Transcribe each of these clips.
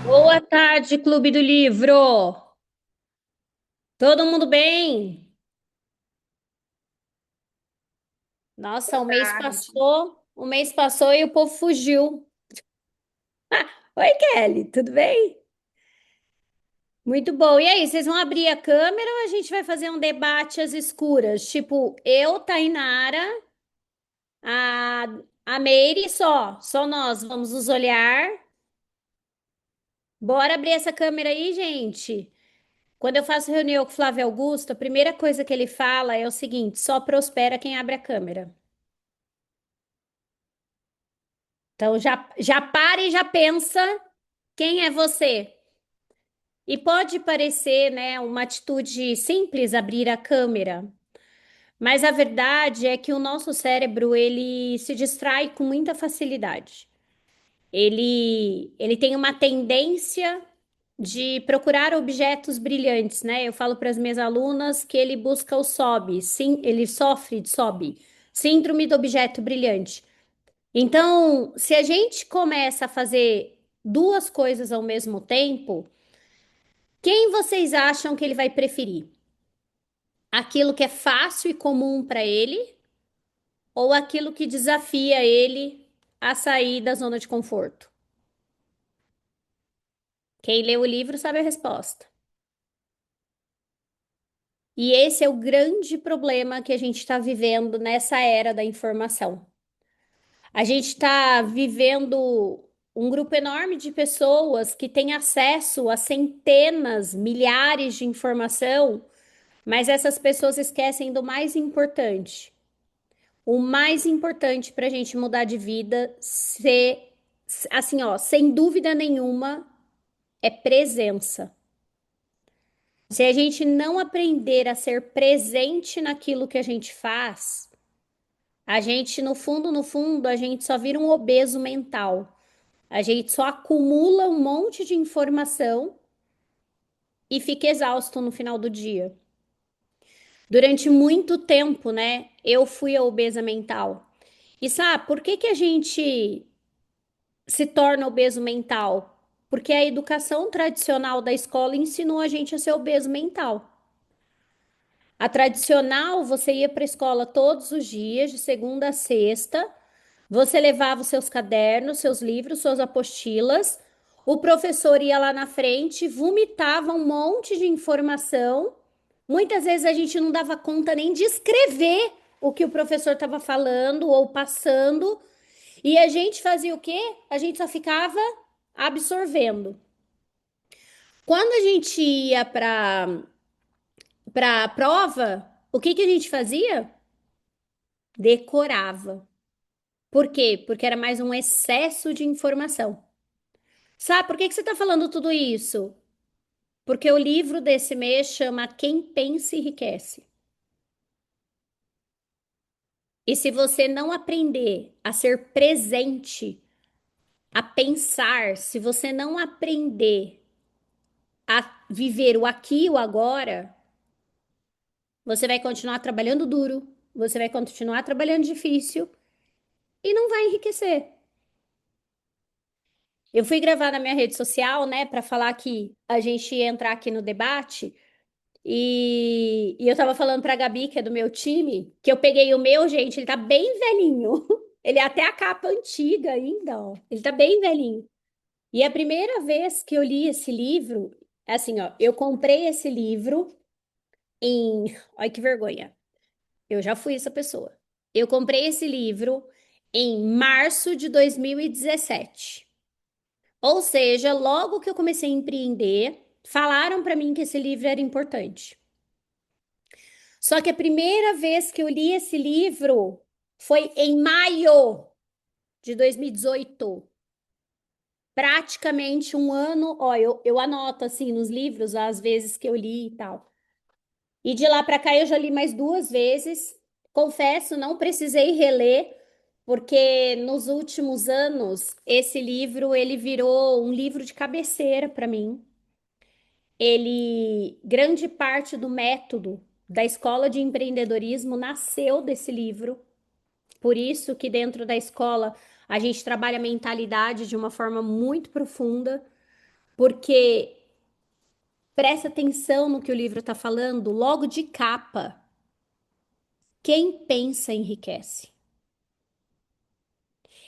Boa tarde, Clube do Livro. Todo mundo bem? Nossa, Tarde. o mês passou e o povo fugiu. Oi, Kelly, tudo bem? Muito bom. E aí, vocês vão abrir a câmera ou a gente vai fazer um debate às escuras? Tipo, eu, Tainara, a, a Meire, só nós vamos nos olhar. Bora abrir essa câmera aí, gente. Quando eu faço reunião com o Flávio Augusto, a primeira coisa que ele fala é o seguinte: só prospera quem abre a câmera. Então já para e já pensa quem é você. E pode parecer, né, uma atitude simples abrir a câmera, mas a verdade é que o nosso cérebro ele se distrai com muita facilidade. Ele tem uma tendência de procurar objetos brilhantes, né? Eu falo para as minhas alunas que ele busca o SOB, sim, ele sofre de SOB, síndrome do objeto brilhante. Então, se a gente começa a fazer duas coisas ao mesmo tempo, quem vocês acham que ele vai preferir? Aquilo que é fácil e comum para ele ou aquilo que desafia ele a sair da zona de conforto? Quem lê o livro sabe a resposta. E esse é o grande problema que a gente está vivendo nessa era da informação. A gente está vivendo um grupo enorme de pessoas que têm acesso a centenas, milhares de informação, mas essas pessoas esquecem do mais importante. O mais importante para a gente mudar de vida, assim, ó, sem dúvida nenhuma, é presença. Se a gente não aprender a ser presente naquilo que a gente faz, a gente, no fundo, a gente só vira um obeso mental. A gente só acumula um monte de informação e fica exausto no final do dia. Durante muito tempo, né, eu fui a obesa mental. E sabe, por que que a gente se torna obeso mental? Porque a educação tradicional da escola ensinou a gente a ser obeso mental. A tradicional, você ia para a escola todos os dias, de segunda a sexta, você levava os seus cadernos, seus livros, suas apostilas, o professor ia lá na frente, vomitava um monte de informação. Muitas vezes a gente não dava conta nem de escrever o que o professor estava falando ou passando, e a gente fazia o quê? A gente só ficava absorvendo. Quando a gente ia para a prova, o que que a gente fazia? Decorava. Por quê? Porque era mais um excesso de informação. Sabe por que que você está falando tudo isso? Porque o livro desse mês chama Quem Pensa Enriquece. E se você não aprender a ser presente, a pensar, se você não aprender a viver o aqui e o agora, você vai continuar trabalhando duro, você vai continuar trabalhando difícil e não vai enriquecer. Eu fui gravar na minha rede social, né, para falar que a gente ia entrar aqui no debate. E eu tava falando pra Gabi, que é do meu time, que eu peguei o meu, gente, ele tá bem velhinho. Ele é até a capa antiga ainda, ó. Ele tá bem velhinho. E a primeira vez que eu li esse livro, assim, ó, eu comprei esse livro em. Olha que vergonha. Eu já fui essa pessoa. Eu comprei esse livro em março de 2017. Ou seja, logo que eu comecei a empreender, falaram pra mim que esse livro era importante. Só que a primeira vez que eu li esse livro foi em maio de 2018. Praticamente um ano, ó, eu anoto assim nos livros as vezes que eu li e tal. E de lá para cá eu já li mais duas vezes. Confesso, não precisei reler, porque nos últimos anos esse livro ele virou um livro de cabeceira para mim. Grande parte do método da escola de empreendedorismo nasceu desse livro. Por isso que dentro da escola a gente trabalha a mentalidade de uma forma muito profunda. Porque presta atenção no que o livro está falando, logo de capa. Quem pensa enriquece.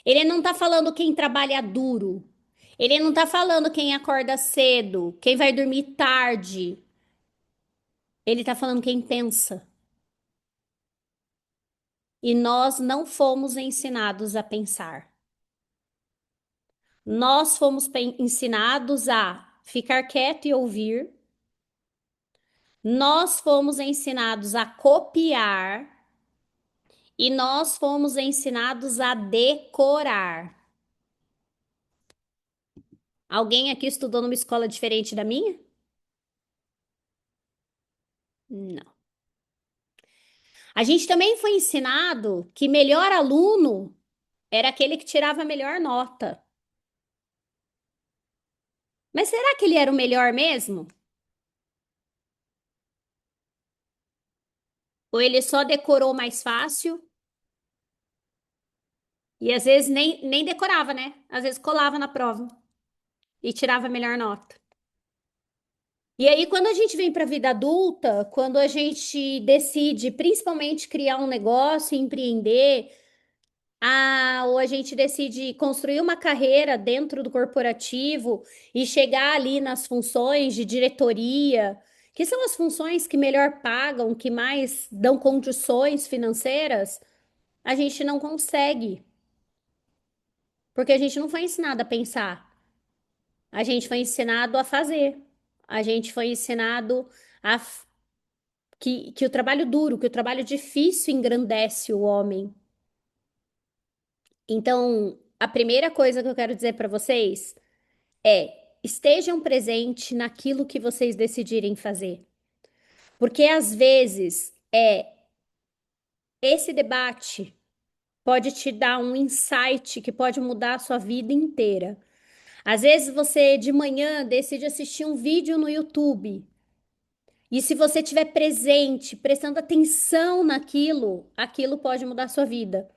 Ele não está falando quem trabalha duro. Ele não está falando quem acorda cedo, quem vai dormir tarde. Ele está falando quem pensa. E nós não fomos ensinados a pensar. Nós fomos ensinados a ficar quieto e ouvir. Nós fomos ensinados a copiar e nós fomos ensinados a decorar. Alguém aqui estudou numa escola diferente da minha? Não. A gente também foi ensinado que melhor aluno era aquele que tirava a melhor nota. Mas será que ele era o melhor mesmo? Ou ele só decorou mais fácil e às vezes nem decorava, né? Às vezes colava na prova e tirava a melhor nota. E aí, quando a gente vem para a vida adulta, quando a gente decide principalmente criar um negócio, empreender, ou a gente decide construir uma carreira dentro do corporativo e chegar ali nas funções de diretoria, que são as funções que melhor pagam, que mais dão condições financeiras, a gente não consegue, porque a gente não foi ensinado a pensar, a gente foi ensinado a fazer, a gente foi ensinado a que o trabalho duro, que o trabalho difícil engrandece o homem. Então, a primeira coisa que eu quero dizer para vocês estejam presentes naquilo que vocês decidirem fazer. Porque às vezes esse debate pode te dar um insight que pode mudar a sua vida inteira. Às vezes você de manhã decide assistir um vídeo no YouTube. E se você estiver presente, prestando atenção naquilo, aquilo pode mudar a sua vida.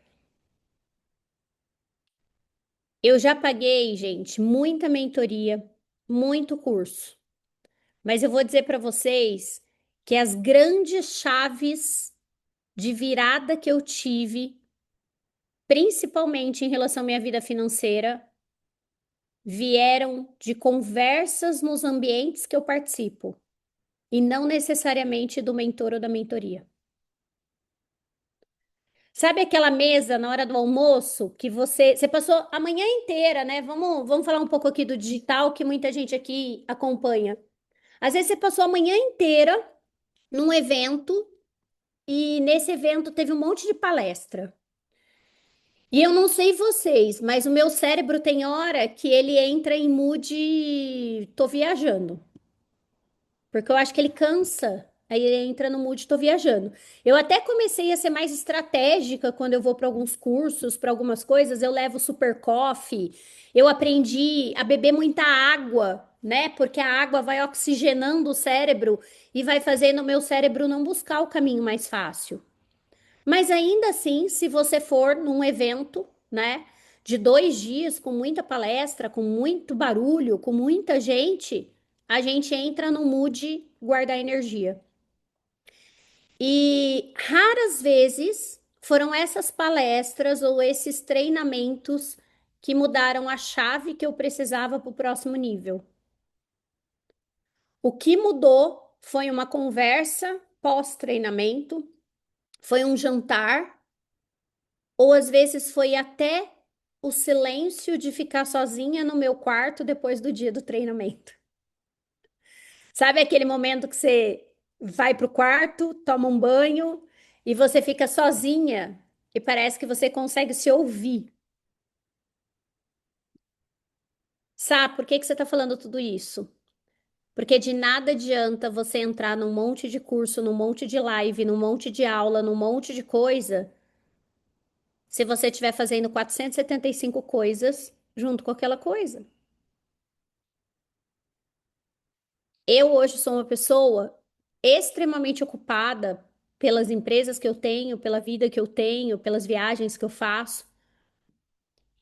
Eu já paguei, gente, muita mentoria, muito curso. Mas eu vou dizer para vocês que as grandes chaves de virada que eu tive, principalmente em relação à minha vida financeira, vieram de conversas nos ambientes que eu participo e não necessariamente do mentor ou da mentoria. Sabe aquela mesa na hora do almoço que você passou a manhã inteira, né? Vamos falar um pouco aqui do digital que muita gente aqui acompanha. Às vezes você passou a manhã inteira num evento e nesse evento teve um monte de palestra. E eu não sei vocês, mas o meu cérebro tem hora que ele entra em mood tô viajando. Porque eu acho que ele cansa. Aí ele entra no mood tô viajando. Eu até comecei a ser mais estratégica quando eu vou para alguns cursos, para algumas coisas, eu levo super coffee. Eu aprendi a beber muita água, né? Porque a água vai oxigenando o cérebro e vai fazendo o meu cérebro não buscar o caminho mais fácil. Mas ainda assim, se você for num evento, né, de 2 dias, com muita palestra, com muito barulho, com muita gente, a gente entra no mood guardar energia. E raras vezes foram essas palestras ou esses treinamentos que mudaram a chave que eu precisava para o próximo nível. O que mudou foi uma conversa pós-treinamento, foi um jantar. Ou às vezes foi até o silêncio de ficar sozinha no meu quarto depois do dia do treinamento. Sabe aquele momento que você vai pro quarto, toma um banho e você fica sozinha e parece que você consegue se ouvir. Sabe por que que você está falando tudo isso? Porque de nada adianta você entrar num monte de curso, num monte de live, num monte de aula, num monte de coisa, se você estiver fazendo 475 coisas junto com aquela coisa. Eu hoje sou uma pessoa extremamente ocupada pelas empresas que eu tenho, pela vida que eu tenho, pelas viagens que eu faço.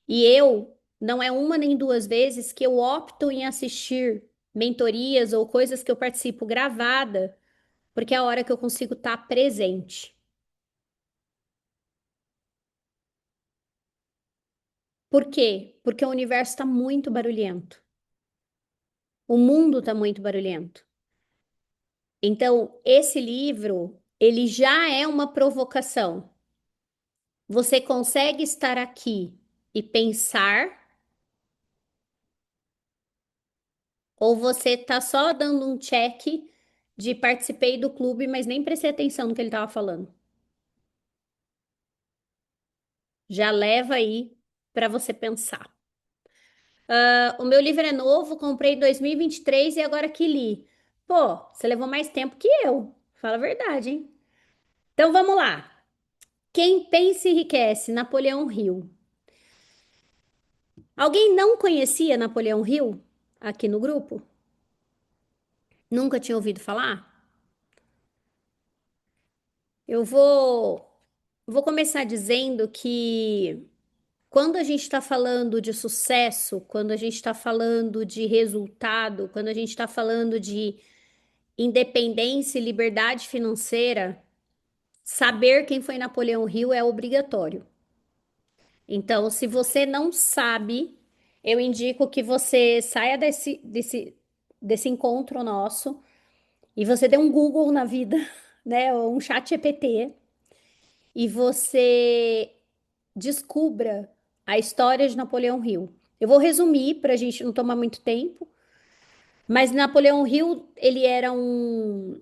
E eu não é uma nem duas vezes que eu opto em assistir mentorias ou coisas que eu participo gravada, porque é a hora que eu consigo estar presente. Por quê? Porque o universo está muito barulhento. O mundo está muito barulhento. Então, esse livro, ele já é uma provocação. Você consegue estar aqui e pensar, ou você tá só dando um check de participei do clube, mas nem prestei atenção no que ele estava falando. Já leva aí para você pensar. O meu livro é novo, comprei em 2023 e agora que li. Pô, você levou mais tempo que eu. Fala a verdade, hein? Então vamos lá. Quem pensa enriquece, Napoleão Hill. Alguém não conhecia Napoleão Hill aqui no grupo? Nunca tinha ouvido falar? Eu vou começar dizendo que quando a gente está falando de sucesso, quando a gente está falando de resultado, quando a gente está falando de independência e liberdade financeira, saber quem foi Napoleão Hill é obrigatório. Então, se você não sabe, eu indico que você saia desse encontro nosso e você dê um Google na vida, né? Ou um chat GPT, e você descubra a história de Napoleão Hill. Eu vou resumir para a gente não tomar muito tempo, mas Napoleão Hill, ele era um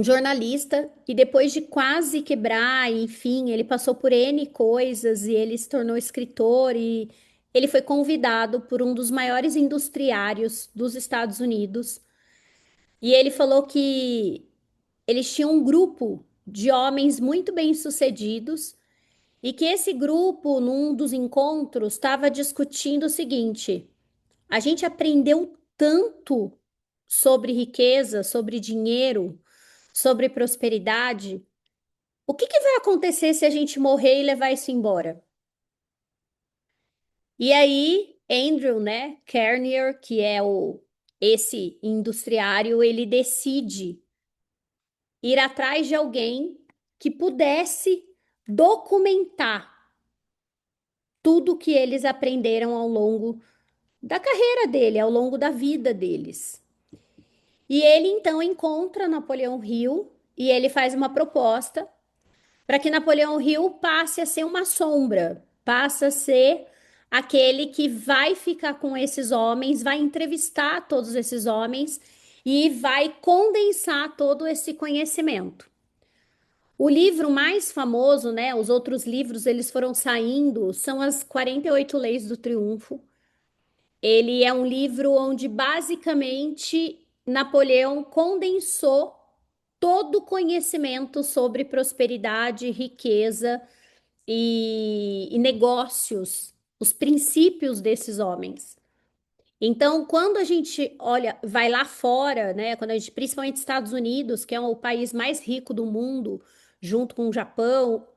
jornalista e depois de quase quebrar, enfim, ele passou por N coisas e ele se tornou escritor e ele foi convidado por um dos maiores industriários dos Estados Unidos e ele falou que eles tinham um grupo de homens muito bem-sucedidos e que esse grupo, num dos encontros, estava discutindo o seguinte: a gente aprendeu tanto sobre riqueza, sobre dinheiro, sobre prosperidade. O que que vai acontecer se a gente morrer e levar isso embora? E aí, Andrew, né, Carnegie, que é esse industriário, ele decide ir atrás de alguém que pudesse documentar tudo que eles aprenderam ao longo da carreira dele, ao longo da vida deles. E ele então encontra Napoleão Hill e ele faz uma proposta para que Napoleão Hill passe a ser uma sombra, passa a ser aquele que vai ficar com esses homens, vai entrevistar todos esses homens e vai condensar todo esse conhecimento. O livro mais famoso, né? Os outros livros eles foram saindo, são as 48 Leis do Triunfo. Ele é um livro onde basicamente Napoleão condensou todo o conhecimento sobre prosperidade, riqueza e negócios, os princípios desses homens. Então, quando a gente olha, vai lá fora, né, quando a gente, principalmente Estados Unidos, que é o país mais rico do mundo, junto com o Japão,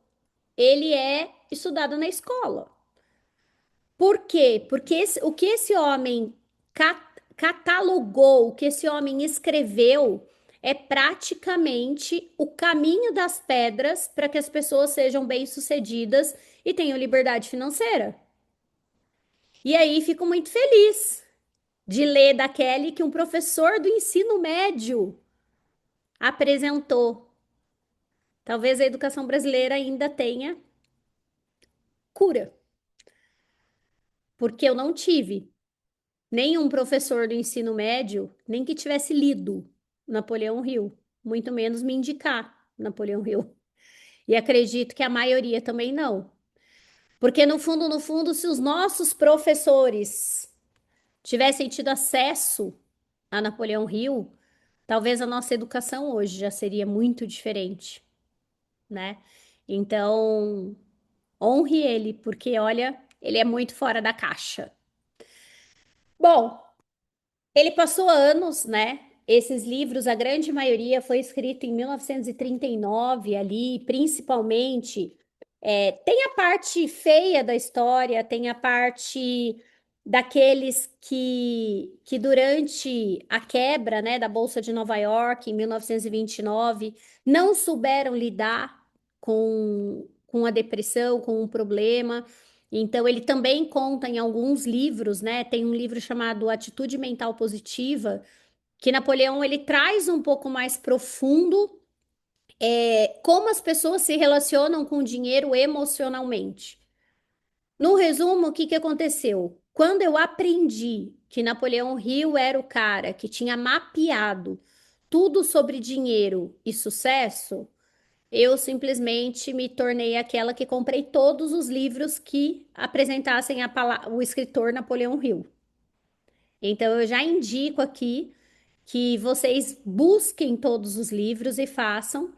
ele é estudado na escola. Por quê? Porque o que esse homem catalogou, o que esse homem escreveu, é praticamente o caminho das pedras para que as pessoas sejam bem-sucedidas e tenham liberdade financeira. E aí fico muito feliz de ler da Kelly que um professor do ensino médio apresentou. Talvez a educação brasileira ainda tenha cura, porque eu não tive nenhum professor do ensino médio, nem que tivesse lido Napoleão Hill, muito menos me indicar Napoleão Hill. E acredito que a maioria também não. Porque no fundo, se os nossos professores tivessem tido acesso a Napoleão Hill, talvez a nossa educação hoje já seria muito diferente, né? Então, honre ele, porque olha, ele é muito fora da caixa. Bom, ele passou anos, né? Esses livros, a grande maioria foi escrito em 1939, ali, principalmente. Tem a parte feia da história, tem a parte daqueles que durante a quebra, né, da Bolsa de Nova York em 1929 não souberam lidar com a depressão, com o problema. Então, ele também conta em alguns livros, né? Tem um livro chamado Atitude Mental Positiva, que Napoleão ele traz um pouco mais profundo como as pessoas se relacionam com o dinheiro emocionalmente. No resumo, o que que aconteceu? Quando eu aprendi que Napoleão Hill era o cara que tinha mapeado tudo sobre dinheiro e sucesso, eu simplesmente me tornei aquela que comprei todos os livros que apresentassem o escritor Napoleão Hill. Então, eu já indico aqui que vocês busquem todos os livros e façam.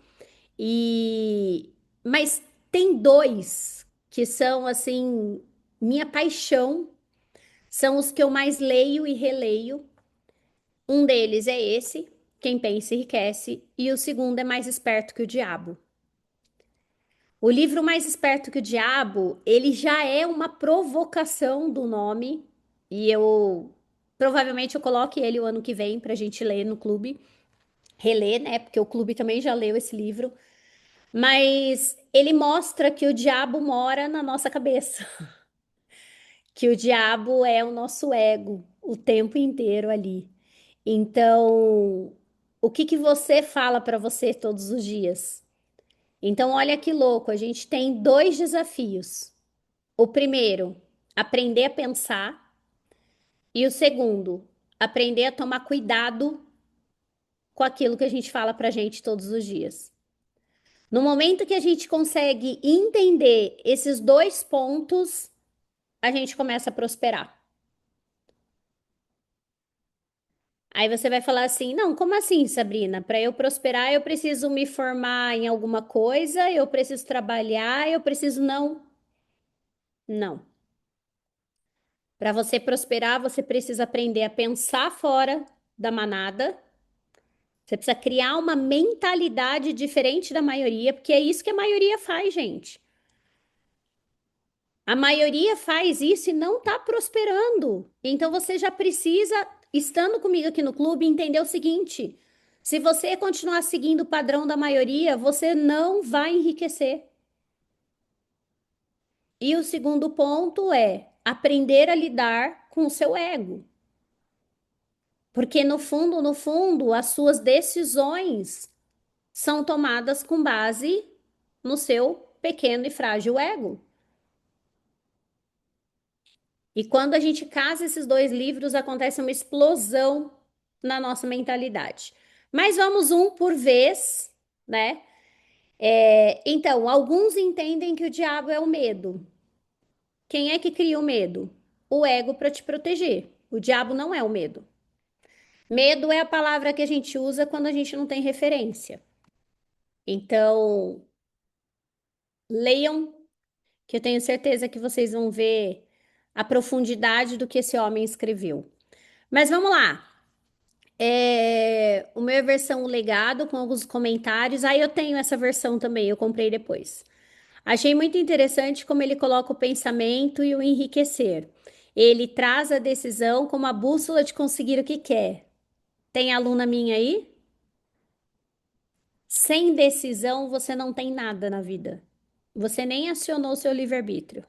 E mas tem dois que são assim minha paixão, são os que eu mais leio e releio. Um deles é esse, Quem Pensa Enriquece, e o segundo é Mais Esperto que o Diabo. O livro Mais Esperto que o Diabo, ele já é uma provocação do nome, e eu provavelmente eu coloque ele o ano que vem para a gente ler no clube, reler, né? Porque o clube também já leu esse livro. Mas ele mostra que o diabo mora na nossa cabeça, que o diabo é o nosso ego o tempo inteiro ali. Então, o que que você fala para você todos os dias? Então, olha que louco, a gente tem dois desafios. O primeiro, aprender a pensar, e o segundo, aprender a tomar cuidado com aquilo que a gente fala pra gente todos os dias. No momento que a gente consegue entender esses dois pontos, a gente começa a prosperar. Aí você vai falar assim: não, como assim, Sabrina? Para eu prosperar, eu preciso me formar em alguma coisa, eu preciso trabalhar, eu preciso. Não, não. Para você prosperar, você precisa aprender a pensar fora da manada. Você precisa criar uma mentalidade diferente da maioria, porque é isso que a maioria faz, gente. A maioria faz isso e não está prosperando. Então você já precisa, estando comigo aqui no clube, entender o seguinte: se você continuar seguindo o padrão da maioria, você não vai enriquecer. E o segundo ponto é aprender a lidar com o seu ego. Porque no fundo, as suas decisões são tomadas com base no seu pequeno e frágil ego. E quando a gente casa esses dois livros, acontece uma explosão na nossa mentalidade. Mas vamos um por vez, né? Então, alguns entendem que o diabo é o medo. Quem é que cria o medo? O ego para te proteger. O diabo não é o medo. Medo é a palavra que a gente usa quando a gente não tem referência. Então, leiam, que eu tenho certeza que vocês vão ver a profundidade do que esse homem escreveu. Mas vamos lá. O meu é versão legado com alguns comentários. Aí eu tenho essa versão também, eu comprei depois. Achei muito interessante como ele coloca o pensamento e o enriquecer. Ele traz a decisão como a bússola de conseguir o que quer. Tem aluna minha aí? Sem decisão, você não tem nada na vida. Você nem acionou seu livre-arbítrio.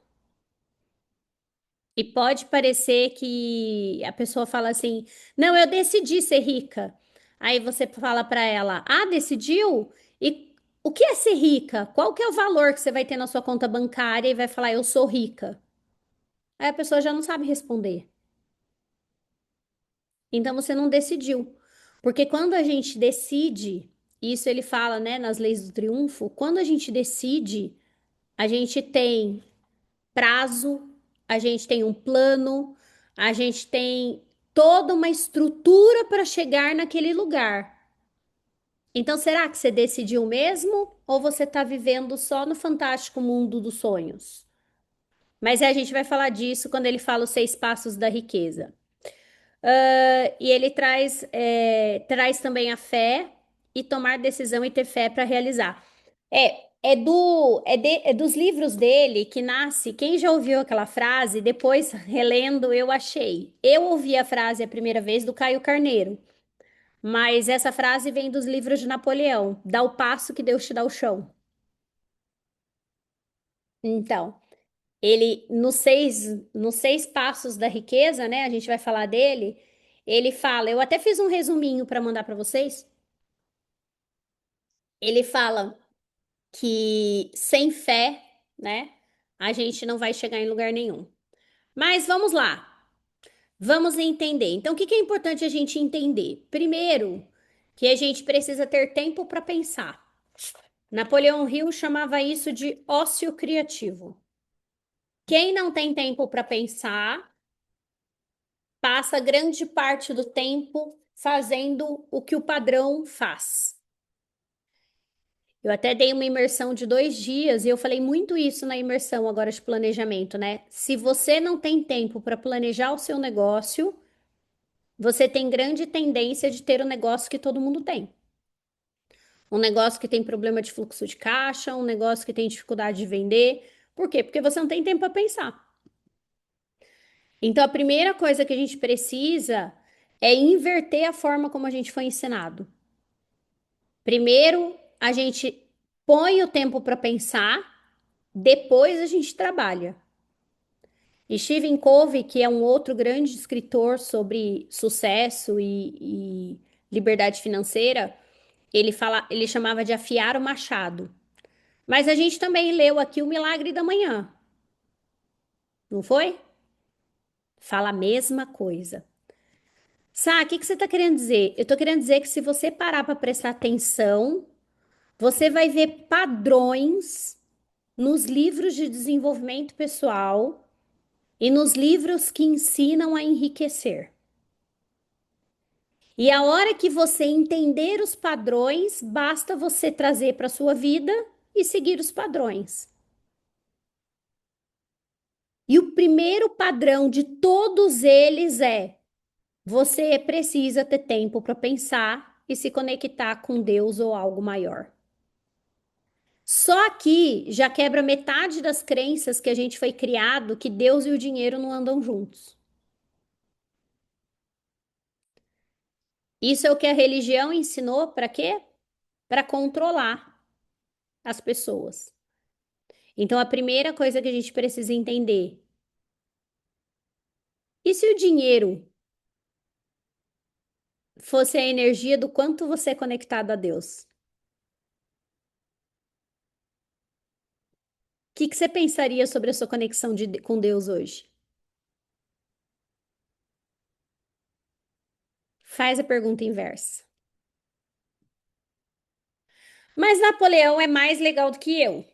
E pode parecer que a pessoa fala assim: não, eu decidi ser rica. Aí você fala para ela: ah, decidiu? E o que é ser rica? Qual que é o valor que você vai ter na sua conta bancária e vai falar: eu sou rica? Aí a pessoa já não sabe responder. Então você não decidiu. Porque quando a gente decide, isso ele fala, né, nas leis do triunfo, quando a gente decide, a gente tem prazo, a gente tem um plano, a gente tem toda uma estrutura para chegar naquele lugar. Então, será que você decidiu mesmo ou você está vivendo só no fantástico mundo dos sonhos? Mas a gente vai falar disso quando ele fala os 6 passos da riqueza. E ele traz também a fé e tomar decisão e ter fé para realizar. É dos livros dele que nasce. Quem já ouviu aquela frase, depois relendo, eu achei. Eu ouvi a frase a primeira vez do Caio Carneiro, mas essa frase vem dos livros de Napoleão. Dá o passo que Deus te dá o chão. Então, ele, nos seis passos da riqueza, né? A gente vai falar dele. Ele fala, eu até fiz um resuminho para mandar para vocês. Ele fala que sem fé, né, a gente não vai chegar em lugar nenhum. Mas vamos lá, vamos entender. Então, o que que é importante a gente entender? Primeiro, que a gente precisa ter tempo para pensar. Napoleão Hill chamava isso de ócio criativo. Quem não tem tempo para pensar, passa grande parte do tempo fazendo o que o padrão faz. Eu até dei uma imersão de 2 dias e eu falei muito isso na imersão agora de planejamento, né? Se você não tem tempo para planejar o seu negócio, você tem grande tendência de ter o negócio que todo mundo tem. Um negócio que tem problema de fluxo de caixa, um negócio que tem dificuldade de vender. Por quê? Porque você não tem tempo para pensar. Então, a primeira coisa que a gente precisa é inverter a forma como a gente foi ensinado. Primeiro, a gente põe o tempo para pensar, depois a gente trabalha. E Stephen Covey, que é um outro grande escritor sobre sucesso e liberdade financeira, ele chamava de afiar o machado. Mas a gente também leu aqui o Milagre da Manhã, não foi? Fala a mesma coisa. Sá, o que que você está querendo dizer? Eu estou querendo dizer que se você parar para prestar atenção, você vai ver padrões nos livros de desenvolvimento pessoal e nos livros que ensinam a enriquecer. E a hora que você entender os padrões, basta você trazer para a sua vida e seguir os padrões. E o primeiro padrão de todos eles é: você precisa ter tempo para pensar e se conectar com Deus ou algo maior. Só aqui já quebra metade das crenças que a gente foi criado que Deus e o dinheiro não andam juntos. Isso é o que a religião ensinou para quê? Para controlar as pessoas. Então, a primeira coisa que a gente precisa entender: e se o dinheiro fosse a energia do quanto você é conectado a Deus? O que que você pensaria sobre a sua conexão com Deus hoje? Faz a pergunta inversa. Mas Napoleão é mais legal do que eu.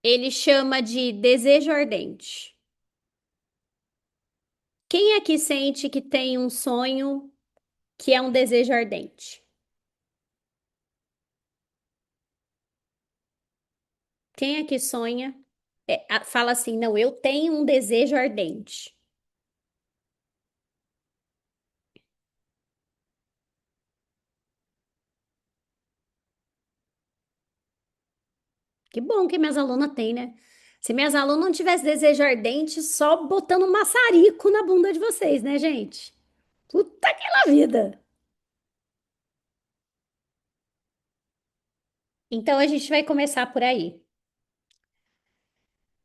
Ele chama de desejo ardente. Quem aqui sente que tem um sonho que é um desejo ardente? Quem aqui sonha, fala assim, não, eu tenho um desejo ardente. Que bom que minhas alunas têm, né? Se minhas alunas não tivessem desejo ardente, só botando um maçarico na bunda de vocês, né, gente? Puta aquela vida. Então a gente vai começar por aí.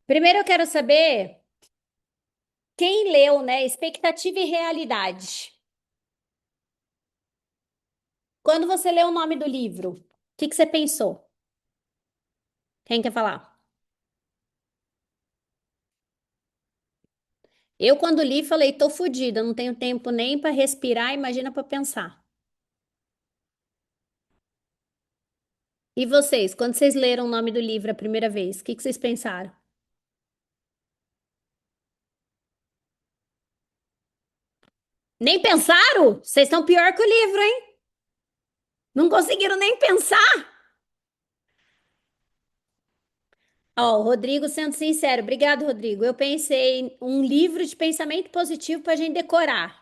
Primeiro eu quero saber quem leu, né? Expectativa e realidade. Quando você leu o nome do livro, o que que você pensou? Quem quer falar? Eu, quando li, falei, tô fodida, não tenho tempo nem para respirar, imagina para pensar. E vocês, quando vocês leram o nome do livro a primeira vez, o que que vocês pensaram? Nem pensaram? Vocês estão pior que o livro, hein? Não conseguiram nem pensar? Ó, o Rodrigo sendo sincero, obrigado, Rodrigo. Eu pensei em um livro de pensamento positivo para a gente decorar.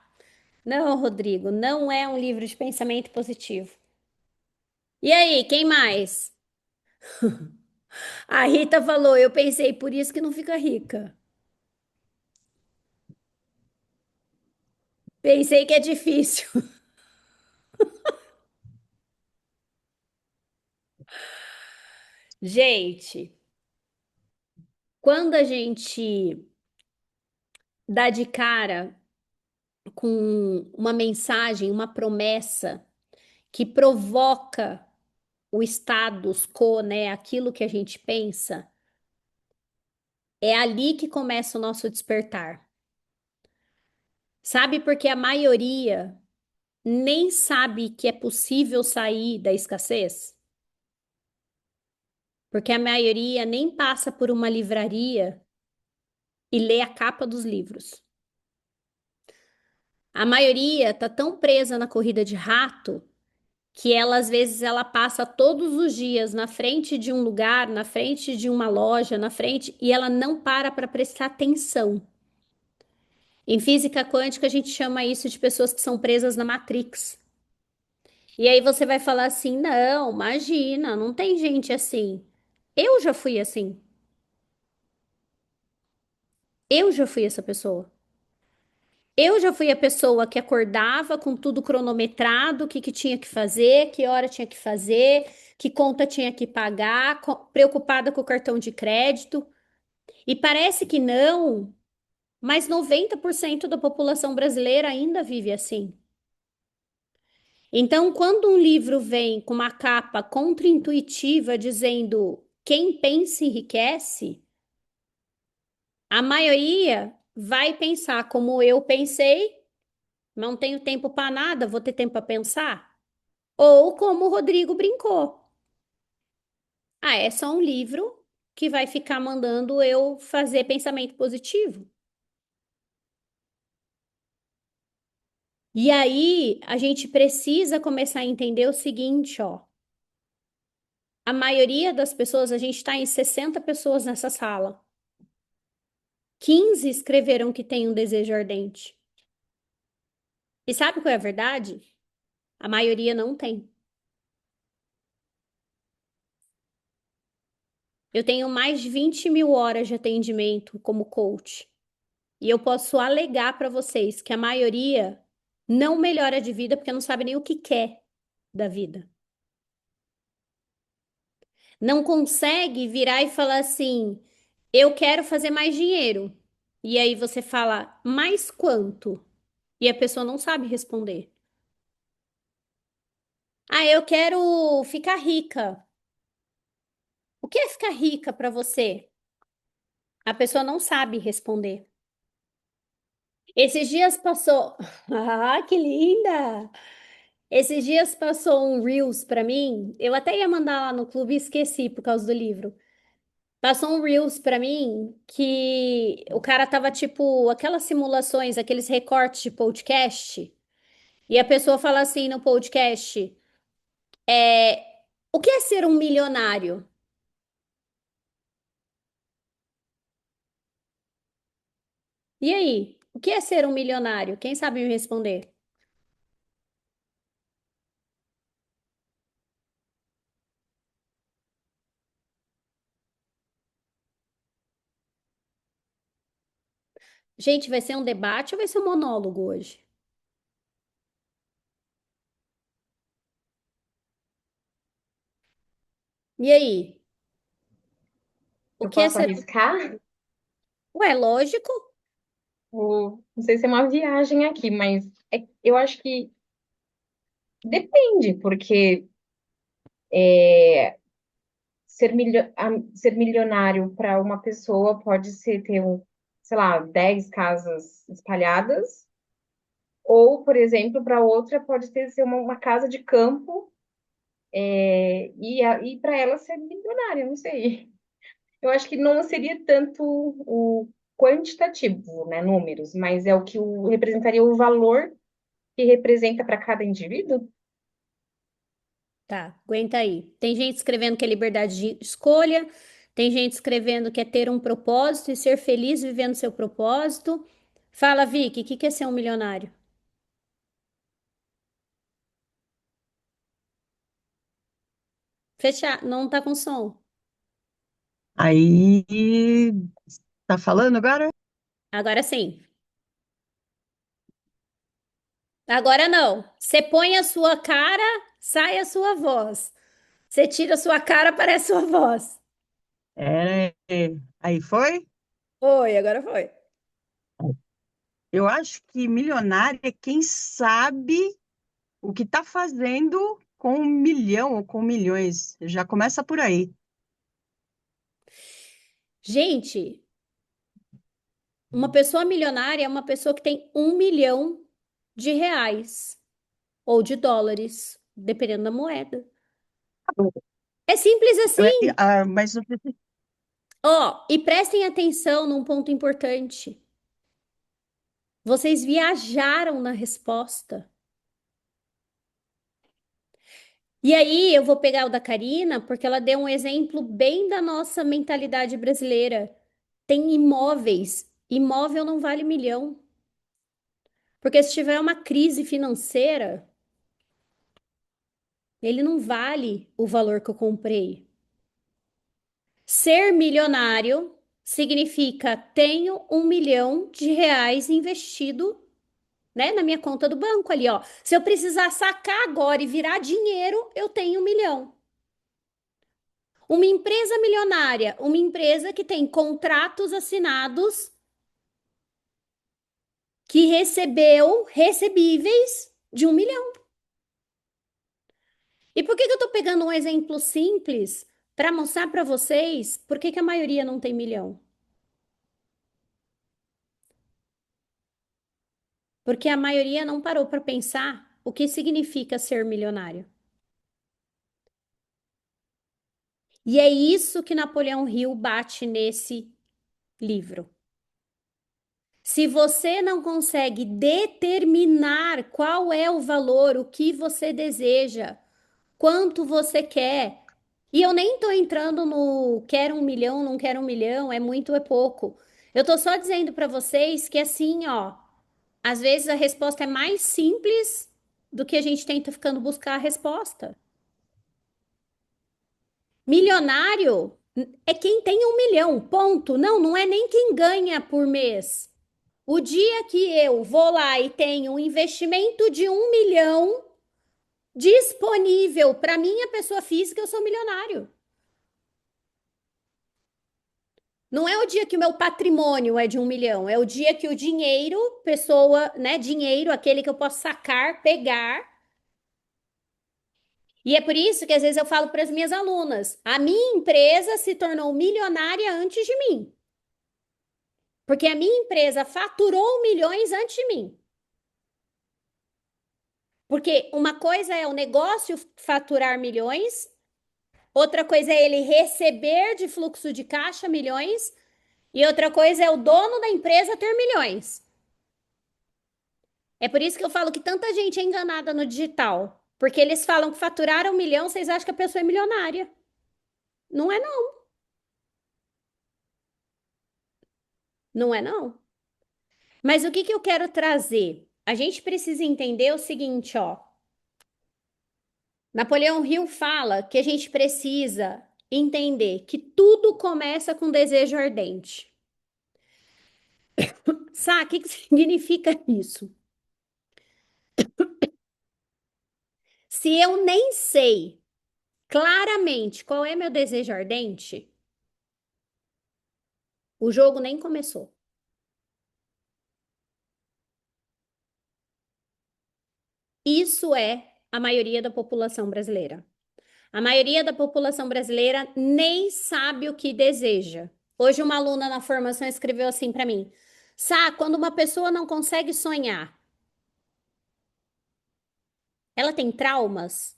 Não, Rodrigo, não é um livro de pensamento positivo. E aí, quem mais? A Rita falou, eu pensei, por isso que não fica rica. Pensei que é difícil. Gente, quando a gente dá de cara com uma mensagem, uma promessa que provoca o status quo, né? Aquilo que a gente pensa, é ali que começa o nosso despertar. Sabe, porque a maioria nem sabe que é possível sair da escassez? Porque a maioria nem passa por uma livraria e lê a capa dos livros. A maioria tá tão presa na corrida de rato que ela às vezes ela passa todos os dias na frente de um lugar, na frente de uma loja, na frente e ela não para prestar atenção. Em física quântica a gente chama isso de pessoas que são presas na Matrix. E aí você vai falar assim: "Não, imagina, não tem gente assim". Eu já fui assim. Eu já fui essa pessoa. Eu já fui a pessoa que acordava com tudo cronometrado, o que que tinha que fazer, que hora tinha que fazer, que conta tinha que pagar, preocupada com o cartão de crédito. E parece que não, mas 90% da população brasileira ainda vive assim. Então, quando um livro vem com uma capa contraintuitiva dizendo quem pensa enriquece, a maioria vai pensar como eu pensei, não tenho tempo para nada, vou ter tempo para pensar. Ou como o Rodrigo brincou. Ah, é só um livro que vai ficar mandando eu fazer pensamento positivo. E aí, a gente precisa começar a entender o seguinte, ó. A maioria das pessoas, a gente está em 60 pessoas nessa sala. 15 escreveram que tem um desejo ardente. E sabe qual é a verdade? A maioria não tem. Eu tenho mais de 20 mil horas de atendimento como coach. E eu posso alegar para vocês que a maioria não melhora de vida porque não sabe nem o que quer da vida. Não consegue virar e falar assim: eu quero fazer mais dinheiro. E aí você fala: mais quanto? E a pessoa não sabe responder. Ah, eu quero ficar rica. O que é ficar rica para você? A pessoa não sabe responder. Esses dias passou. Ah, que linda! Esses dias passou um Reels para mim. Eu até ia mandar lá no clube e esqueci por causa do livro. Passou um Reels para mim que o cara tava tipo aquelas simulações, aqueles recortes de podcast. E a pessoa fala assim no podcast: é, o que é ser um milionário? E aí? O que é ser um milionário? Quem sabe me responder? Gente, vai ser um debate ou vai ser um monólogo hoje? E aí? O Eu que é posso ser. arriscar? Ué, lógico. Não sei se é uma viagem aqui, mas eu acho que depende, porque ser milionário para uma pessoa pode ser ter, sei lá, 10 casas espalhadas, ou, por exemplo, para outra pode ser uma casa de campo, e para ela ser milionária, não sei. Eu acho que não seria tanto o quantitativo, né, números, mas é o que representaria o valor que representa para cada indivíduo. Tá, aguenta aí. Tem gente escrevendo que é liberdade de escolha, tem gente escrevendo que é ter um propósito e ser feliz vivendo seu propósito. Fala, Vicky, o que que é ser um milionário? Fechar, não tá com som. Aí, tá falando agora? Agora sim. Agora não. Você põe a sua cara, sai a sua voz. Você tira a sua cara, aparece a sua voz. É, aí foi? Foi, agora foi. Eu acho que milionário é quem sabe o que está fazendo com 1 milhão ou com milhões. Já começa por aí. Gente, uma pessoa milionária é uma pessoa que tem 1 milhão de reais ou de dólares, dependendo da moeda. É simples assim. Mas não precisa. Ó, e prestem atenção num ponto importante. Vocês viajaram na resposta. E aí, eu vou pegar o da Karina, porque ela deu um exemplo bem da nossa mentalidade brasileira. Tem imóveis. Imóvel não vale milhão. Porque se tiver uma crise financeira, ele não vale o valor que eu comprei. Ser milionário significa tenho 1 milhão de reais investido, né, na minha conta do banco ali, ó. Se eu precisar sacar agora e virar dinheiro, eu tenho 1 milhão. Uma empresa milionária, uma empresa que tem contratos assinados, que recebeu recebíveis de 1 milhão. E por que que eu tô pegando um exemplo simples para mostrar para vocês por que que a maioria não tem milhão? Porque a maioria não parou para pensar o que significa ser milionário. E é isso que Napoleão Hill bate nesse livro. Se você não consegue determinar qual é o valor, o que você deseja, quanto você quer, e eu nem estou entrando no quero 1 milhão, não quero 1 milhão, é muito, é pouco. Eu estou só dizendo para vocês que assim, ó, às vezes a resposta é mais simples do que a gente tenta ficando buscar a resposta. Milionário é quem tem 1 milhão, ponto. Não, não é nem quem ganha por mês. O dia que eu vou lá e tenho um investimento de 1 milhão disponível para minha pessoa física, eu sou milionário. Não é o dia que o meu patrimônio é de 1 milhão, é o dia que o dinheiro, pessoa, né, dinheiro, aquele que eu posso sacar, pegar. E é por isso que às vezes eu falo para as minhas alunas: a minha empresa se tornou milionária antes de mim. Porque a minha empresa faturou milhões antes de mim. Porque uma coisa é o negócio faturar milhões, outra coisa é ele receber de fluxo de caixa milhões, e outra coisa é o dono da empresa ter milhões. É por isso que eu falo que tanta gente é enganada no digital. Porque eles falam que faturaram 1 milhão, vocês acham que a pessoa é milionária. Não é, não. Não é, não. Mas o que que eu quero trazer? A gente precisa entender o seguinte, ó. Napoleão Hill fala que a gente precisa entender que tudo começa com desejo ardente. Sabe o que que significa isso? Se eu nem sei claramente qual é meu desejo ardente, o jogo nem começou. Isso é a maioria da população brasileira. A maioria da população brasileira nem sabe o que deseja. Hoje, uma aluna na formação escreveu assim para mim: Sá, quando uma pessoa não consegue sonhar, ela tem traumas?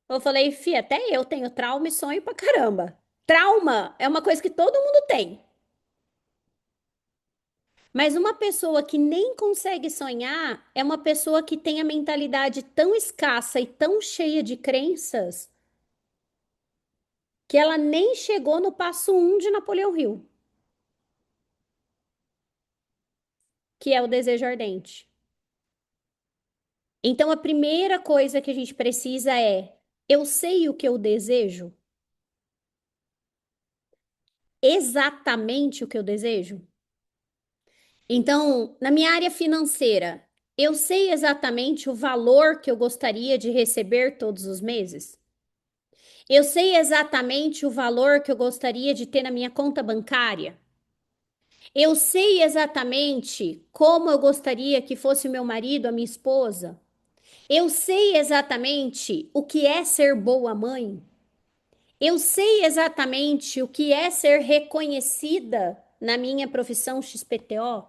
Eu falei, Fia, até eu tenho trauma e sonho pra caramba. Trauma é uma coisa que todo mundo tem. Mas uma pessoa que nem consegue sonhar é uma pessoa que tem a mentalidade tão escassa e tão cheia de crenças que ela nem chegou no passo 1 de Napoleão Hill, que é o desejo ardente. Então, a primeira coisa que a gente precisa é Eu sei o que eu desejo? Exatamente o que eu desejo? Então, na minha área financeira, eu sei exatamente o valor que eu gostaria de receber todos os meses? Eu sei exatamente o valor que eu gostaria de ter na minha conta bancária? Eu sei exatamente como eu gostaria que fosse o meu marido, a minha esposa? Eu sei exatamente o que é ser boa mãe? Eu sei exatamente o que é ser reconhecida na minha profissão XPTO?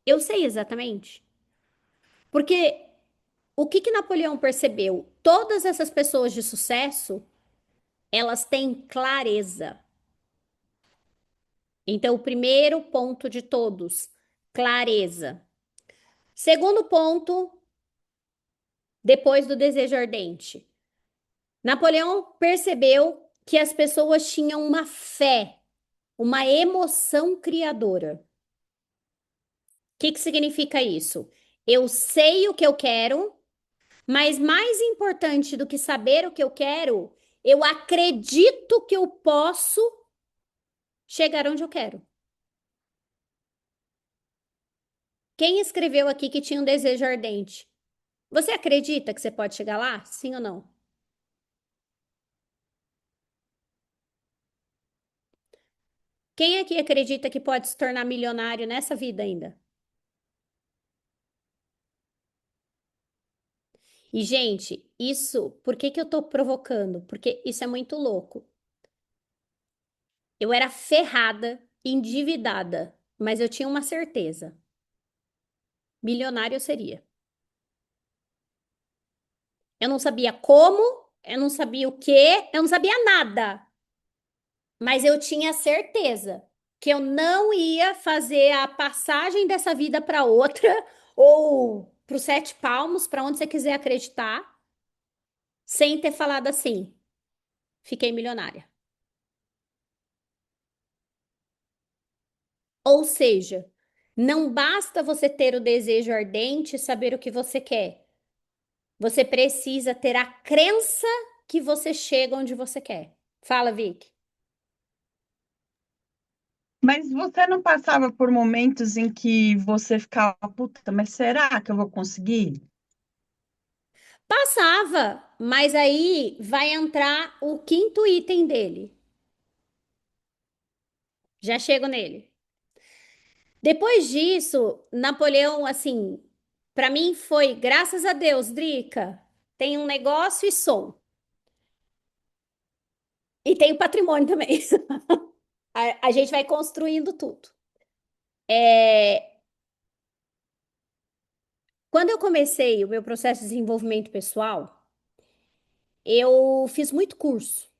Eu sei exatamente. Porque o que que Napoleão percebeu? Todas essas pessoas de sucesso, elas têm clareza. Então, o primeiro ponto de todos, clareza. Segundo ponto, depois do desejo ardente, Napoleão percebeu que as pessoas tinham uma fé, uma emoção criadora. O que que significa isso? Eu sei o que eu quero, mas mais importante do que saber o que eu quero, eu acredito que eu posso chegar onde eu quero. Quem escreveu aqui que tinha um desejo ardente? Você acredita que você pode chegar lá? Sim ou não? Quem aqui acredita que pode se tornar milionário nessa vida ainda? E, gente, isso, por que que eu tô provocando? Porque isso é muito louco. Eu era ferrada, endividada, mas eu tinha uma certeza. Milionário eu seria. Eu não sabia como, eu não sabia o quê, eu não sabia nada. Mas eu tinha certeza que eu não ia fazer a passagem dessa vida para outra ou para os sete palmos, para onde você quiser acreditar, sem ter falado assim, fiquei milionária. Ou seja, não basta você ter o desejo ardente e saber o que você quer. Você precisa ter a crença que você chega onde você quer. Fala, Vicky. Mas você não passava por momentos em que você ficava, puta, mas será que eu vou conseguir? Passava, mas aí vai entrar o quinto item dele. Já chego nele. Depois disso, Napoleão, assim, para mim foi, graças a Deus, Drica, tem um negócio e som. E tem o patrimônio também. A gente vai construindo tudo. É, quando eu comecei o meu processo de desenvolvimento pessoal, eu fiz muito curso